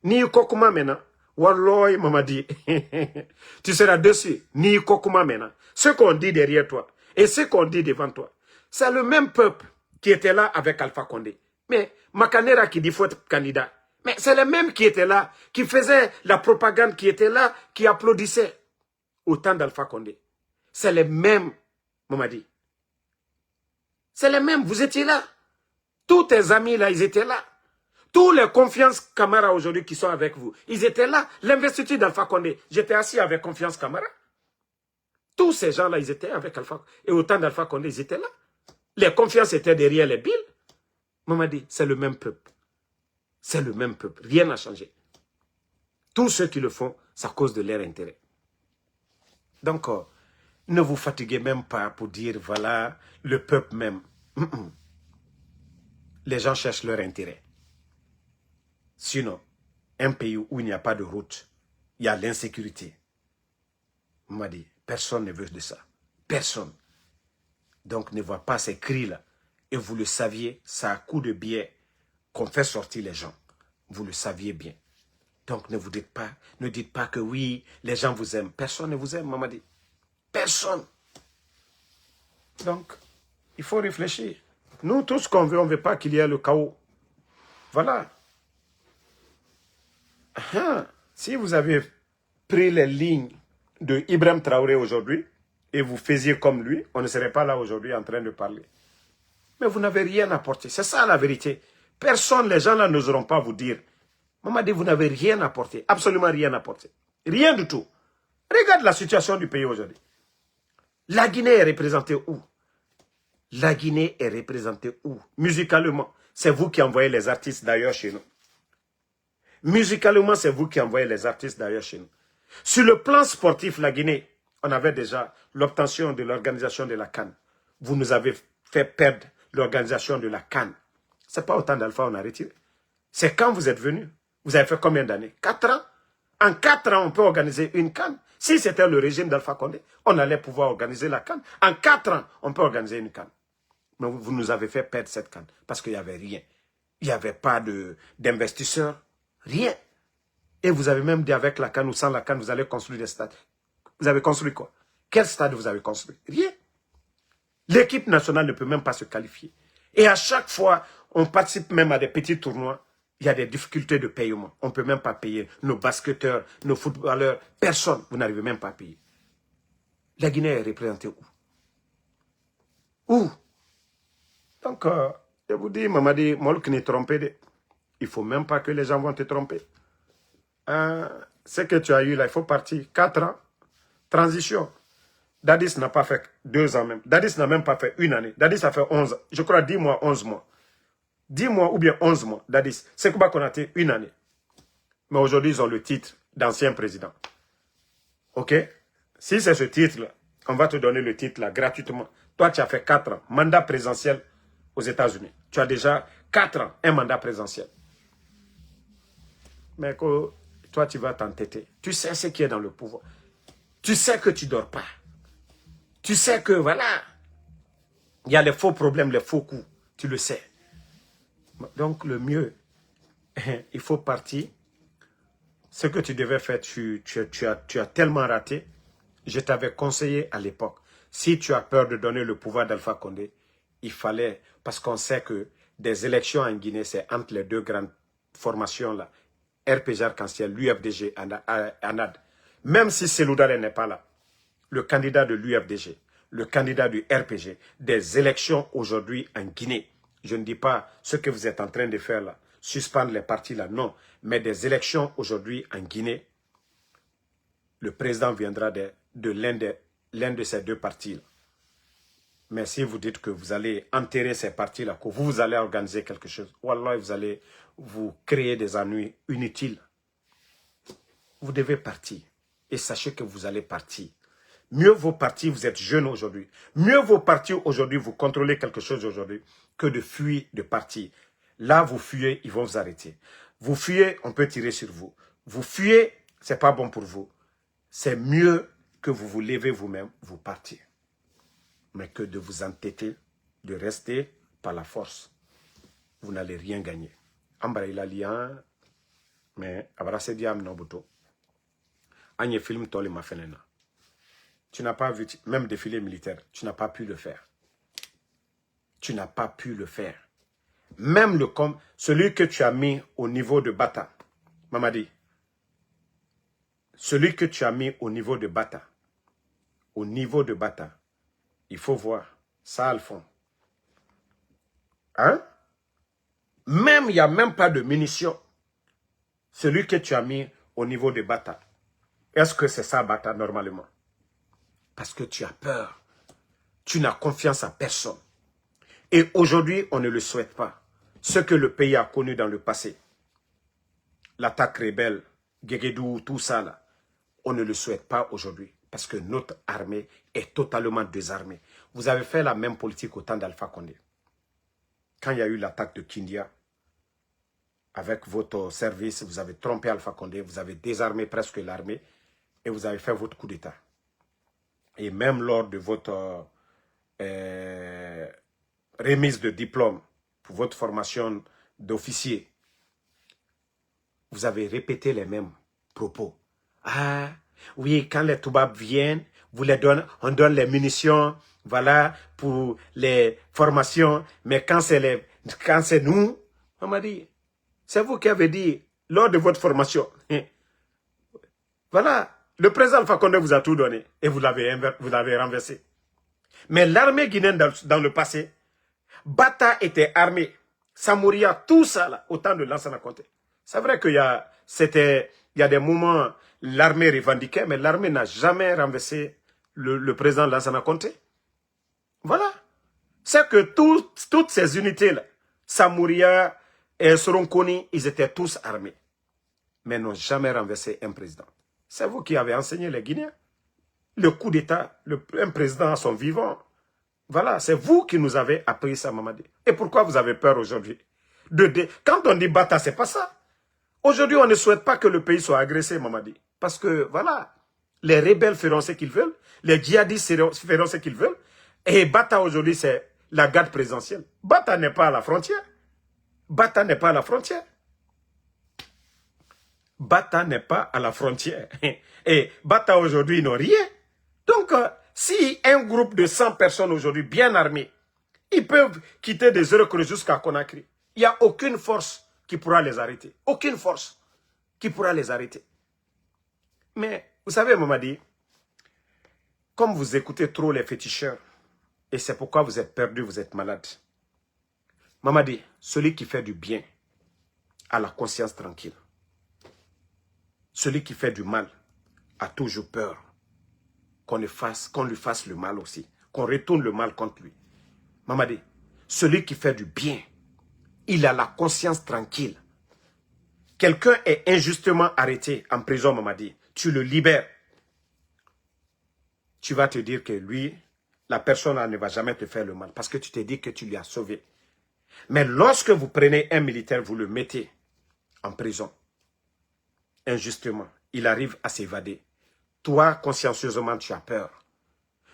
Ni kokuma mena. Walloy mamadi. Tu seras dessus. Ni kokuma mena. Ce qu'on dit derrière toi et ce qu'on dit devant toi, c'est le même peuple qui était là avec Alpha Condé. Mais Makanera qui dit faut être candidat. Mais c'est le même qui était là, qui faisait la propagande, qui était là, qui applaudissait au temps d'Alpha Condé. C'est le même, Mamadi. C'est le même, vous étiez là. Tous tes amis là, ils étaient là. Tous les confiances Camara aujourd'hui qui sont avec vous, ils étaient là. L'investiture d'Alpha Condé, j'étais assis avec confiance Camara. Tous ces gens-là, ils étaient avec Alpha Condé. Et au temps d'Alpha Condé, ils étaient là. Les confiances étaient derrière les billes. Mamadi, c'est le même peuple. C'est le même peuple. Rien n'a changé. Tous ceux qui le font, c'est à cause de leur intérêt. Donc, ne vous fatiguez même pas pour dire, voilà, le peuple même. Les gens cherchent leur intérêt. Sinon, un pays où il n'y a pas de route, il y a l'insécurité. On m'a dit, personne ne veut de ça. Personne. Donc, ne voit pas ces cris-là. Et vous le saviez, c'est à coup de biais qu'on fait sortir les gens. Vous le saviez bien. Donc, ne dites pas que oui, les gens vous aiment. Personne ne vous aime, maman dit. Personne. Donc, il faut réfléchir. Nous, tout ce qu'on veut, on ne veut pas qu'il y ait le chaos. Voilà. Si vous avez pris les lignes de Ibrahim Traoré aujourd'hui et vous faisiez comme lui, on ne serait pas là aujourd'hui en train de parler. Mais vous n'avez rien apporté. C'est ça la vérité. Personne, les gens là n'oseront pas vous dire. Maman dit, vous n'avez rien apporté. Absolument rien apporté. Rien du tout. Regarde la situation du pays aujourd'hui. La Guinée est représentée où? La Guinée est représentée où? Musicalement, c'est vous qui envoyez les artistes d'ailleurs chez nous. Musicalement, c'est vous qui envoyez les artistes d'ailleurs chez nous. Sur le plan sportif, la Guinée, on avait déjà l'obtention de l'organisation de la CAN. Vous nous avez fait perdre l'organisation de la CAN. Ce n'est pas autant d'Alpha on a retiré. C'est quand vous êtes venu. Vous avez fait combien d'années? 4 ans. En 4 ans, on peut organiser une CAN. Si c'était le régime d'Alpha Condé, on allait pouvoir organiser la CAN. En 4 ans, on peut organiser une CAN. Mais vous nous avez fait perdre cette CAN parce qu'il n'y avait rien. Il n'y avait pas d'investisseurs. Rien. Et vous avez même dit avec la CAN ou sans la CAN, vous allez construire des stades. Vous avez construit quoi? Quel stade vous avez construit? Rien. L'équipe nationale ne peut même pas se qualifier. Et à chaque fois, on participe même à des petits tournois. Il y a des difficultés de paiement. On ne peut même pas payer nos basketteurs, nos footballeurs. Personne. Vous n'arrivez même pas à payer. La Guinée est représentée où? Où? Donc, je vous dis, Mamadi, Molk n'est trompé. Il ne faut même pas que les gens vont te tromper. Ce que tu as eu là, il faut partir. 4 ans. Transition. Dadis n'a pas fait 2 ans même. Dadis n'a même pas fait 1 année. Dadis a fait 11. Je crois 10 mois, 11 mois. 10 mois ou bien 11 mois, Dadis. C'est Kouba Konaté, 1 année. Mais aujourd'hui, ils ont le titre d'ancien président. Ok? Si c'est ce titre-là, on va te donner le titre-là gratuitement. Toi, tu as fait 4 ans, mandat présidentiel aux États-Unis. Tu as déjà 4 ans, un mandat présidentiel. Mais toi, tu vas t'entêter. Tu sais ce qui est dans le pouvoir. Tu sais que tu ne dors pas. Tu sais que, voilà, il y a les faux problèmes, les faux coups. Tu le sais. Donc, le mieux, il faut partir. Ce que tu devais faire, tu as tellement raté. Je t'avais conseillé à l'époque. Si tu as peur de donner le pouvoir d'Alpha Condé, il fallait, parce qu'on sait que des élections en Guinée, c'est entre les deux grandes formations-là, RPG Arc-en-Ciel, l'UFDG, ANAD. Même si Seloudare n'est pas là, le candidat de l'UFDG, le candidat du RPG, des élections aujourd'hui en Guinée. Je ne dis pas ce que vous êtes en train de faire là, suspendre les partis là, non. Mais des élections aujourd'hui en Guinée, le président viendra de l'un de ces deux partis là. Mais si vous dites que vous allez enterrer ces partis-là, que vous allez organiser quelque chose, wallah, vous allez vous créer des ennuis inutiles. Vous devez partir. Et sachez que vous allez partir. Mieux vaut partir, vous êtes jeune aujourd'hui. Mieux vaut partir aujourd'hui, vous contrôlez quelque chose aujourd'hui, que de fuir, de partir. Là, vous fuyez, ils vont vous arrêter. Vous fuyez, on peut tirer sur vous. Vous fuyez, ce n'est pas bon pour vous. C'est mieux que vous vous levez vous-même, vous partiez. mais que de vous entêter, de rester par la force. Vous n'allez rien gagner. Ambara il a lié, mais abrasé diam nobuto. Agne film tole ma fenena. Tu n'as pas vu, même défilé militaire, tu n'as pas pu le faire. Tu n'as pas pu le faire. Même celui que tu as mis au niveau de Bata, Mamadi, celui que tu as mis au niveau de Bata, il faut voir, ça à le fond. Hein? Même, il n'y a même pas de munitions. Celui que tu as mis au niveau de Bata. Est-ce que c'est ça, Bata, normalement? Parce que tu as peur. Tu n'as confiance à personne. Et aujourd'hui, on ne le souhaite pas. Ce que le pays a connu dans le passé, l'attaque rebelle, Guéguédou, tout ça, là, on ne le souhaite pas aujourd'hui. Parce que notre armée est totalement désarmée. Vous avez fait la même politique au temps d'Alpha Condé. Quand il y a eu l'attaque de Kindia, avec votre service, vous avez trompé Alpha Condé, vous avez désarmé presque l'armée et vous avez fait votre coup d'État. Et même lors de votre remise de diplôme pour votre formation d'officier, vous avez répété les mêmes propos. Ah, oui, quand les Toubabs viennent, vous les donnez, on donne les munitions, voilà, pour les formations, mais quand c'est nous, on m'a dit, c'est vous qui avez dit, lors de votre formation, voilà, le président Alpha Condé vous a tout donné, et vous l'avez renversé. Mais l'armée guinéenne dans le passé, Bata était armée, Samouria, tout ça, là, au temps de Lansana Conté. C'est vrai qu'il y a des moments, l'armée revendiquait, mais l'armée n'a jamais renversé le président Lansana Conté. Voilà. C'est que toutes ces unités-là, Samouria et Soronkoni, ils étaient tous armés, mais n'ont jamais renversé un président. C'est vous qui avez enseigné les Guinéens. Le coup d'État, un président à son vivant. Voilà, c'est vous qui nous avez appris ça, Mamadi. Et pourquoi vous avez peur aujourd'hui? Quand on dit Bata, c'est pas ça. Aujourd'hui, on ne souhaite pas que le pays soit agressé, Mamadi. Parce que, voilà, les rebelles feront ce qu'ils veulent, les djihadistes feront ce qu'ils veulent. Et Bata, aujourd'hui, c'est la garde présidentielle. Bata n'est pas à la frontière. Bata n'est pas à la frontière. Bata n'est pas à la frontière. Et Bata, aujourd'hui, ils n'ont rien. Donc, si un groupe de 100 personnes aujourd'hui, bien armées, ils peuvent quitter des Zéro jusqu'à Conakry, il n'y a aucune force qui pourra les arrêter. Aucune force qui pourra les arrêter. Mais, vous savez, Mamadi, comme vous écoutez trop les féticheurs, et c'est pourquoi vous êtes perdu, vous êtes malade. Mamadi, celui qui fait du bien a la conscience tranquille. Celui qui fait du mal a toujours peur qu'on lui fasse le mal aussi, qu'on retourne le mal contre lui. Mamadi, celui qui fait du bien, il a la conscience tranquille. Quelqu'un est injustement arrêté en prison, Mamadi, tu le libères. Tu vas te dire que lui, la personne ne va jamais te faire le mal parce que tu te dis que tu lui as sauvé. Mais lorsque vous prenez un militaire, vous le mettez en prison, injustement, il arrive à s'évader. Toi, consciencieusement, tu as peur.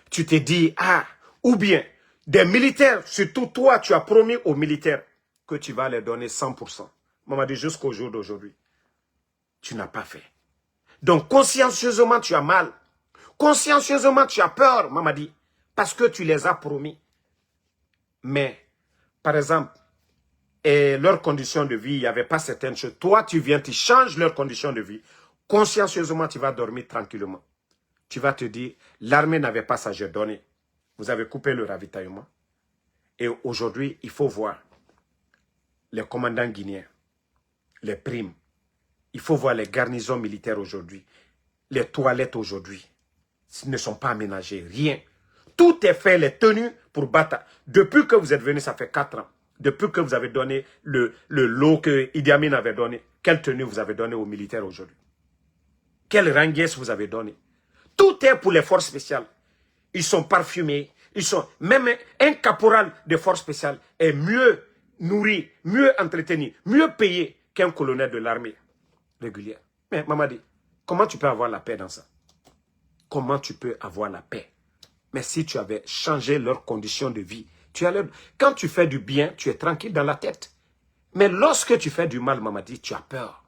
Tu te dis, ah, ou bien, des militaires, surtout toi, tu as promis aux militaires que tu vas les donner 100%. Mamadi, jusqu'au jour d'aujourd'hui, tu n'as pas fait. Donc, consciencieusement, tu as mal. Consciencieusement, tu as peur, Mamadi, parce que tu les as promis. Mais, par exemple, et leurs conditions de vie, il n'y avait pas certaines choses. Toi, tu viens, tu changes leurs conditions de vie. Consciencieusement, tu vas dormir tranquillement. Tu vas te dire, l'armée n'avait pas ça, j'ai donné. Vous avez coupé le ravitaillement. Et aujourd'hui, il faut voir les commandants guinéens, les primes. Il faut voir les garnisons militaires aujourd'hui. Les toilettes aujourd'hui ne sont pas aménagées, rien. Tout est fait, les tenues pour Bata. Depuis que vous êtes venu, ça fait 4 ans. Depuis que vous avez donné le lot que Idi Amin avait donné, quelle tenue vous avez donné aux militaires aujourd'hui? Quelle ranguesse vous avez donné? Tout est pour les forces spéciales. Ils sont parfumés. Même un caporal de forces spéciales est mieux nourri, mieux entretenu, mieux payé qu'un colonel de l'armée régulière. Mais Mamadi, comment tu peux avoir la paix dans ça? Comment tu peux avoir la paix? Mais si tu avais changé leurs conditions de vie, quand tu fais du bien, tu es tranquille dans la tête. Mais lorsque tu fais du mal, Mamadi, tu as peur.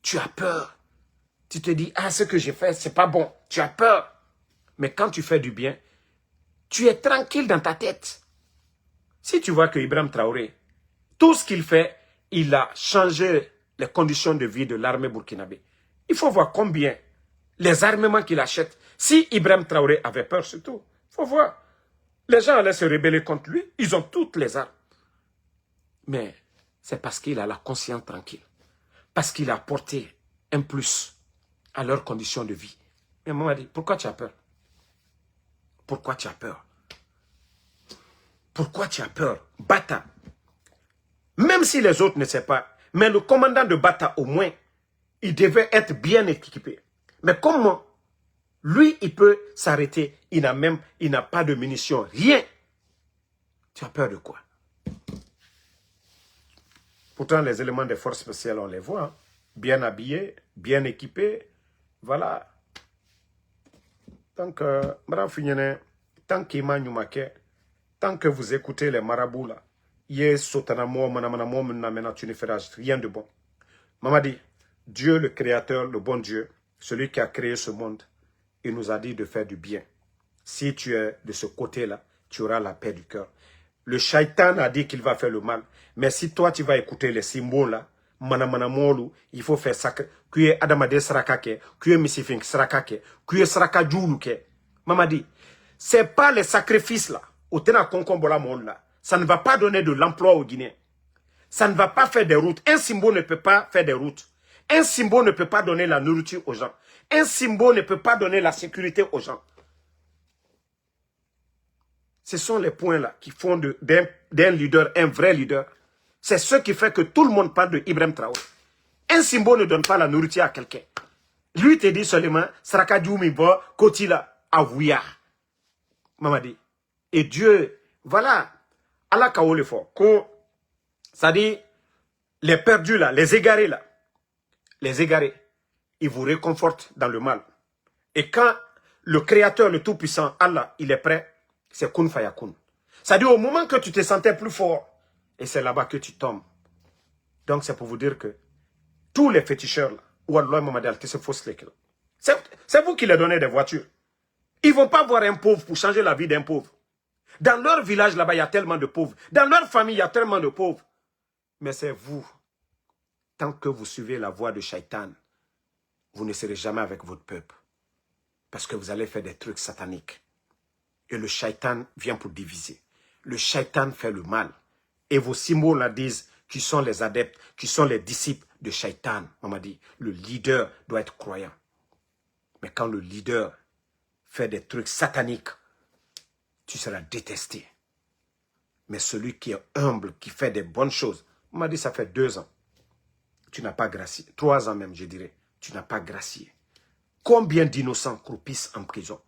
Tu as peur. Tu te dis, ah, ce que j'ai fait, c'est pas bon. Tu as peur. Mais quand tu fais du bien, tu es tranquille dans ta tête. Si tu vois que Ibrahim Traoré, tout ce qu'il fait, il a changé les conditions de vie de l'armée burkinabé. Il faut voir combien les armements qu'il achète. Si Ibrahim Traoré avait peur surtout, il faut voir. Les gens allaient se rebeller contre lui. Ils ont toutes les armes. Mais c'est parce qu'il a la conscience tranquille. Parce qu'il a apporté un plus à leurs conditions de vie. Mais maman dit, pourquoi tu as peur? Pourquoi tu as peur? Pourquoi tu as peur? Bata. Même si les autres ne savent pas, mais le commandant de Bata, au moins, il devait être bien équipé. Mais comment? Lui, il peut s'arrêter. Il n'a pas de munitions, rien. Tu as peur de quoi? Pourtant, les éléments des forces spéciales, on les voit. Hein? Bien habillés, bien équipés. Voilà. Donc, tant que vous écoutez les marabouts là, tu ne feras rien de bon. Mamadi, Dieu le créateur, le bon Dieu, celui qui a créé ce monde, il nous a dit de faire du bien. Si tu es de ce côté-là, tu auras la paix du cœur. Le shaitan a dit qu'il va faire le mal. Mais si toi, tu vas écouter les symboles là, il faut faire ça. Tu es Adamade Srakake, tu es Missifink Srakake, tu es Srakajuluke. Mamadi, c'est pas les sacrifices là, au Tena Konkombola monde là. Ça ne va pas donner de l'emploi aux Guinéens. Ça ne va pas faire des routes. Un symbole ne peut pas faire des routes. Un symbole ne peut pas donner la nourriture aux gens. Un symbole ne peut pas donner la sécurité aux gens. Ce sont les points là qui font d'un leader, un vrai leader. C'est ce qui fait que tout le monde parle de Ibrahim Traoré. Un symbole ne donne pas la nourriture à quelqu'un. Lui te dit seulement, Saraka Djoumibo, Kotila, Awouya. Mamadi. Et Dieu, voilà, Allah Kaole fort. Ça dit, les perdus là, les égarés là, les égarés, ils vous réconfortent dans le mal. Et quand le Créateur, le Tout-Puissant, Allah, il est prêt, c'est Kun Fayakun. Ça dit, au moment que tu te sentais plus fort, et c'est là-bas que tu tombes. Donc c'est pour vous dire que tous les féticheurs là, c'est vous qui leur donnez des voitures. Ils ne vont pas voir un pauvre pour changer la vie d'un pauvre. Dans leur village là-bas, il y a tellement de pauvres. Dans leur famille, il y a tellement de pauvres. Mais c'est vous. Tant que vous suivez la voie de Shaitan, vous ne serez jamais avec votre peuple. Parce que vous allez faire des trucs sataniques. Et le Shaitan vient pour diviser. Le Shaitan fait le mal. Et vos symboles là disent qui sont les adeptes, qui sont les disciples de Shaitan. On m'a dit, le leader doit être croyant. Mais quand le leader fait des trucs sataniques, tu seras détesté. Mais celui qui est humble, qui fait des bonnes choses, on m'a dit ça fait 2 ans. Tu n'as pas gracié. 3 ans même, je dirais. Tu n'as pas gracié. Combien d'innocents croupissent en prison?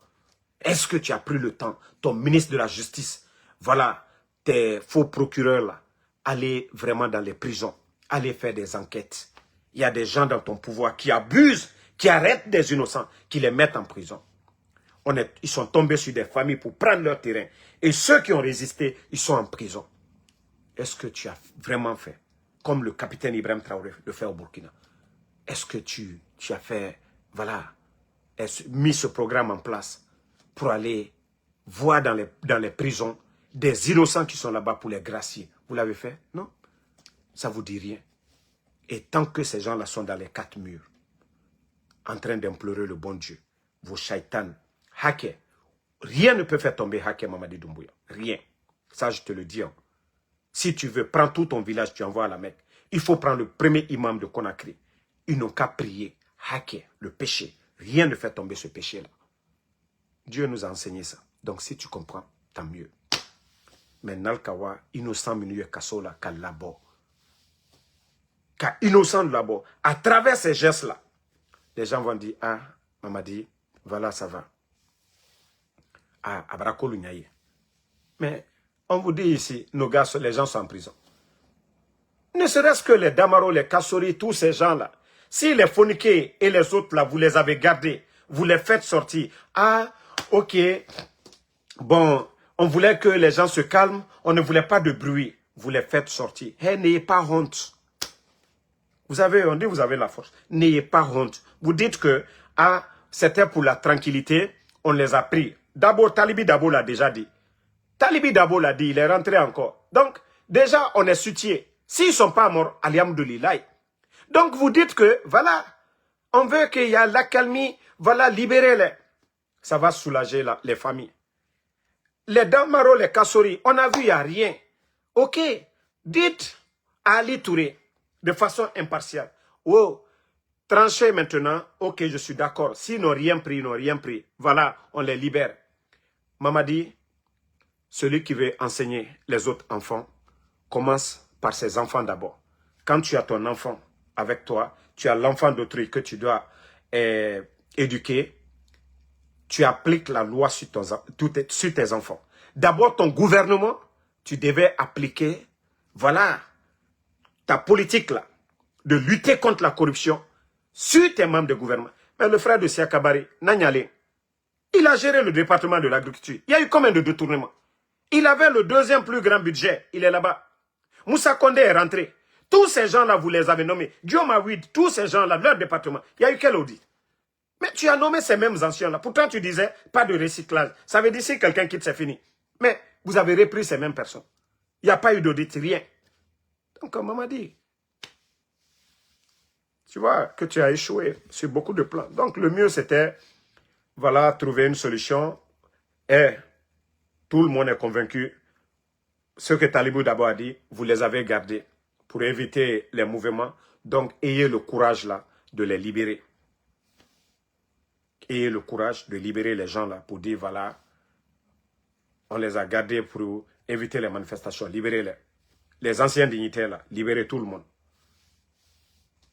Est-ce que tu as pris le temps, ton ministre de la Justice, voilà, tes faux procureurs là, aller vraiment dans les prisons, aller faire des enquêtes. Il y a des gens dans ton pouvoir qui abusent, qui arrêtent des innocents, qui les mettent en prison. Ils sont tombés sur des familles pour prendre leur terrain. Et ceux qui ont résisté, ils sont en prison. Est-ce que tu as vraiment fait, comme le capitaine Ibrahim Traoré le fait au Burkina? Est-ce que tu as fait, voilà, mis ce programme en place pour aller voir dans les prisons des innocents qui sont là-bas pour les gracier? Vous l'avez fait? Non? Ça ne vous dit rien. Et tant que ces gens-là sont dans les 4 murs, en train d'implorer le bon Dieu, vos shaitans, hackers, rien ne peut faire tomber Haké Mamadi Doumbouya. Rien. Ça, je te le dis. Hein. Si tu veux, prends tout ton village, tu envoies à la Mecque. Il faut prendre le premier imam de Conakry. Ils n'ont qu'à prier. Haké, le péché. Rien ne fait tomber ce péché-là. Dieu nous a enseigné ça. Donc, si tu comprends, tant mieux. Mais Nalkawa, innocent minuye kasola, ka labo. Ka innocent labo. À travers ces gestes-là, les gens vont dire, ah, Mamadi, voilà, ça va. Ah, Abrako Lunyaye. Mais, on vous dit ici, nos gars, les gens sont en prison. Ne serait-ce que les Damaro, les Kassori, tous ces gens-là. Si les Fonike et les autres là, vous les avez gardés, vous les faites sortir. Ah, ok, Bon, on voulait que les gens se calment, on ne voulait pas de bruit. Vous les faites sortir. Hey, n'ayez pas honte. Vous avez, on dit vous avez la force. N'ayez pas honte. Vous dites que ah, c'était pour la tranquillité, on les a pris. D'abord, Talibi Dabo l'a déjà dit. Talibi Dabo l'a dit, il est rentré encore. Donc, déjà, on est soutien. S'ils ne sont pas morts, alhamdoulilah. Donc, vous dites que, voilà, on veut qu'il y ait l'accalmie, voilà, libérez-les. Ça va soulager les familles. Les Damaro, les Kassori, on a vu, il n'y a rien. Ok, dites à Ali Touré, de façon impartiale, oh, tranchez maintenant, ok, je suis d'accord. S'ils n'ont rien pris, ils n'ont rien pris. Voilà, on les libère. Mamadi, celui qui veut enseigner les autres enfants, commence par ses enfants d'abord. Quand tu as ton enfant avec toi, tu as l'enfant d'autrui que tu dois éduquer, tu appliques la loi sur tes enfants. D'abord, ton gouvernement, tu devais appliquer, voilà, ta politique là, de lutter contre la corruption sur tes membres de gouvernement. Mais le frère de Siakabari, Nanyale, il a géré le département de l'agriculture. Il y a eu combien de détournements? Il avait le deuxième plus grand budget. Il est là-bas. Moussa Kondé est rentré. Tous ces gens-là, vous les avez nommés. Guillaume Awid, tous ces gens-là, leur département. Il y a eu quel audit? Mais tu as nommé ces mêmes anciens-là. Pourtant, tu disais, pas de recyclage. Ça veut dire si quelqu'un quitte, c'est fini. Mais vous avez repris ces mêmes personnes. Il n'y a pas eu d'audit, rien. Donc, comme on m'a dit, tu vois que tu as échoué sur beaucoup de plans. Donc, le mieux, c'était, voilà, trouver une solution. Et tout le monde est convaincu. Ce que Talibou d'abord a dit, vous les avez gardés pour éviter les mouvements. Donc, ayez le courage là de les libérer. Ayez le courage de libérer les gens là pour dire, voilà, on les a gardés pour éviter les manifestations. Libérez-les. Les anciens dignitaires là, libérez tout le monde.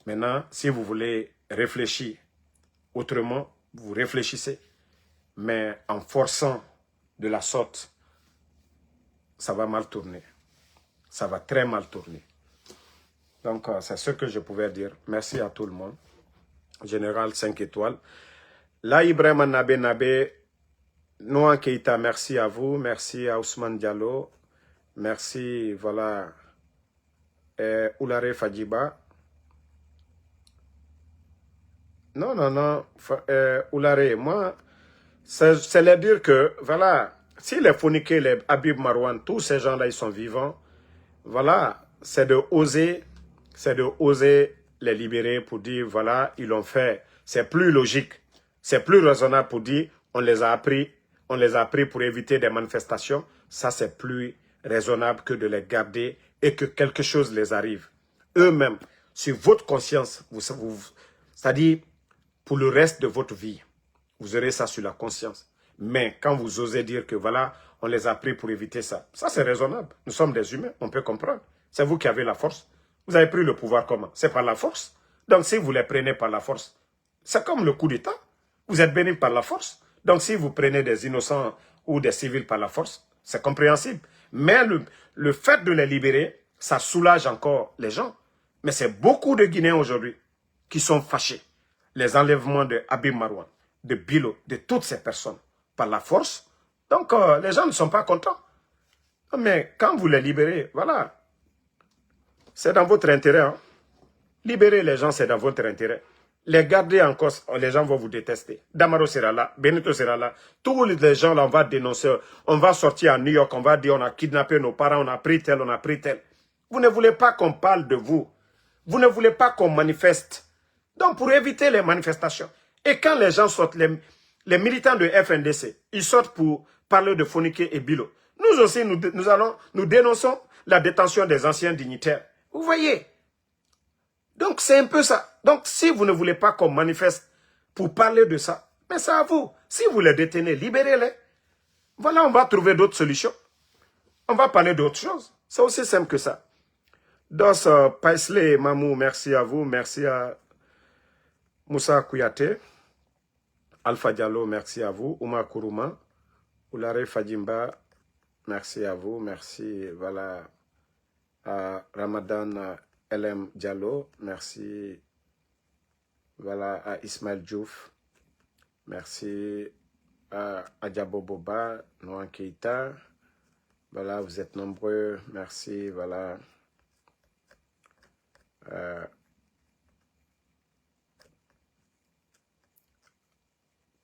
Maintenant, si vous voulez réfléchir autrement, vous réfléchissez. Mais en forçant de la sorte, ça va mal tourner. Ça va très mal tourner. Donc, c'est ce que je pouvais dire. Merci à tout le monde. Général 5 étoiles. Là, Ibrahim Nabe, Noan Keita, merci à vous. Merci à Ousmane Diallo. Merci, voilà, Oulare Fadjiba. Non, Oulare, moi, c'est leur dire que, voilà, si les Founiké, les Habib Marouane, tous ces gens-là, ils sont vivants, voilà, c'est de oser les libérer pour dire, voilà, ils l'ont fait. C'est plus logique, c'est plus raisonnable pour dire, on les a pris pour éviter des manifestations. Ça, c'est plus raisonnable que de les garder et que quelque chose les arrive. Eux-mêmes, sur votre conscience, c'est-à-dire pour le reste de votre vie, vous aurez ça sur la conscience. Mais quand vous osez dire que voilà, on les a pris pour éviter ça, ça c'est raisonnable. Nous sommes des humains, on peut comprendre. C'est vous qui avez la force. Vous avez pris le pouvoir comment? C'est par la force. Donc si vous les prenez par la force, c'est comme le coup d'État. Vous êtes bénis par la force. Donc si vous prenez des innocents ou des civils par la force, c'est compréhensible. Mais le fait de les libérer, ça soulage encore les gens. Mais c'est beaucoup de Guinéens aujourd'hui qui sont fâchés. Les enlèvements de Habib Marouane, de Bilo, de toutes ces personnes, par la force. Donc, les gens ne sont pas contents. Mais quand vous les libérez, voilà, c'est dans votre intérêt. Hein. Libérer les gens, c'est dans votre intérêt. Les garder en cause, les gens vont vous détester. Damaro sera là, Benito sera là. Tous les gens là, on va dénoncer. On va sortir à New York, on va dire on a kidnappé nos parents, on a pris tel, on a pris tel. Vous ne voulez pas qu'on parle de vous. Vous ne voulez pas qu'on manifeste. Donc, pour éviter les manifestations. Et quand les gens sortent, les militants de FNDC, ils sortent pour parler de Founiké et Bilo. Nous aussi, nous dénonçons la détention des anciens dignitaires. Vous voyez? Donc, c'est un peu ça. Donc, si vous ne voulez pas qu'on manifeste pour parler de ça, mais c'est à vous. Si vous les détenez, libérez-les. Voilà, on va trouver d'autres solutions. On va parler d'autres choses. C'est aussi simple que ça. Donc, Paisley et Mamou, merci à vous. Merci à Moussa Kouyaté. Alpha Diallo, merci à vous. Ouma Kourouma. Oulare Fadjimba, merci à vous. Merci, voilà, à Ramadan LM Diallo. Merci, voilà, à Ismaël Diouf. Merci Adjabo Boba, Noan Keita. Voilà, vous êtes nombreux. Merci, voilà.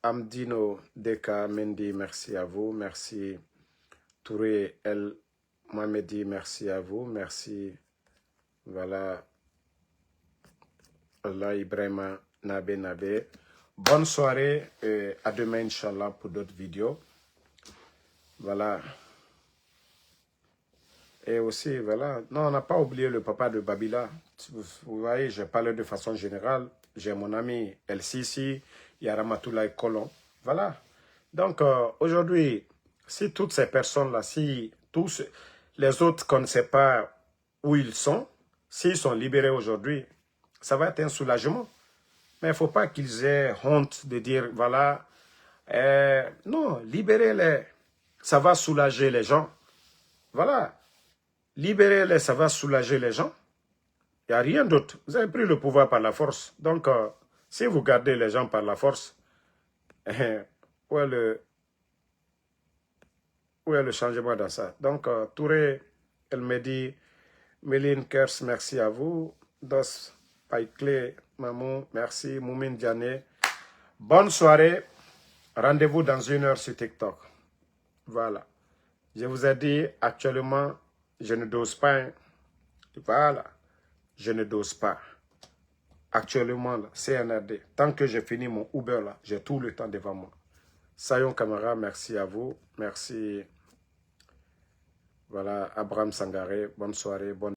Amdino Deka Mendy, merci à vous. Merci. Touré El Mohamedi, merci à vous. Merci. Voilà. Allah Ibrahima Nabe. Bonne soirée et à demain, Inch'Allah, pour d'autres vidéos. Voilà. Et aussi, voilà. Non, on n'a pas oublié le papa de Babila. Vous voyez, je parle de façon générale. J'ai mon ami El Sisi, Yaramatoulaye Kolon. Voilà. Donc, aujourd'hui, si toutes ces personnes-là, si tous les autres qu'on ne sait pas où ils sont, s'ils sont libérés aujourd'hui, ça va être un soulagement. Mais il ne faut pas qu'ils aient honte de dire, voilà, non, libérez-les. Ça va soulager les gens. Voilà. Libérez-les, ça va soulager les gens. Il n'y a rien d'autre. Vous avez pris le pouvoir par la force. Donc, si vous gardez les gens par la force, où est le changement dans ça? Donc, Touré, elle me dit, Méline Kers, merci à vous. Dos Paikle, Mamou, merci. Moumine Diané. Bonne soirée. Rendez-vous dans 1 heure sur TikTok. Voilà. Je vous ai dit, actuellement, je ne dose pas. Voilà. Je ne dose pas. Actuellement, CNRD. Tant que j'ai fini mon Uber, là, j'ai tout le temps devant moi. Sayon Camara, merci à vous. Merci. Voilà, Abraham Sangaré. Bonne soirée. Bonne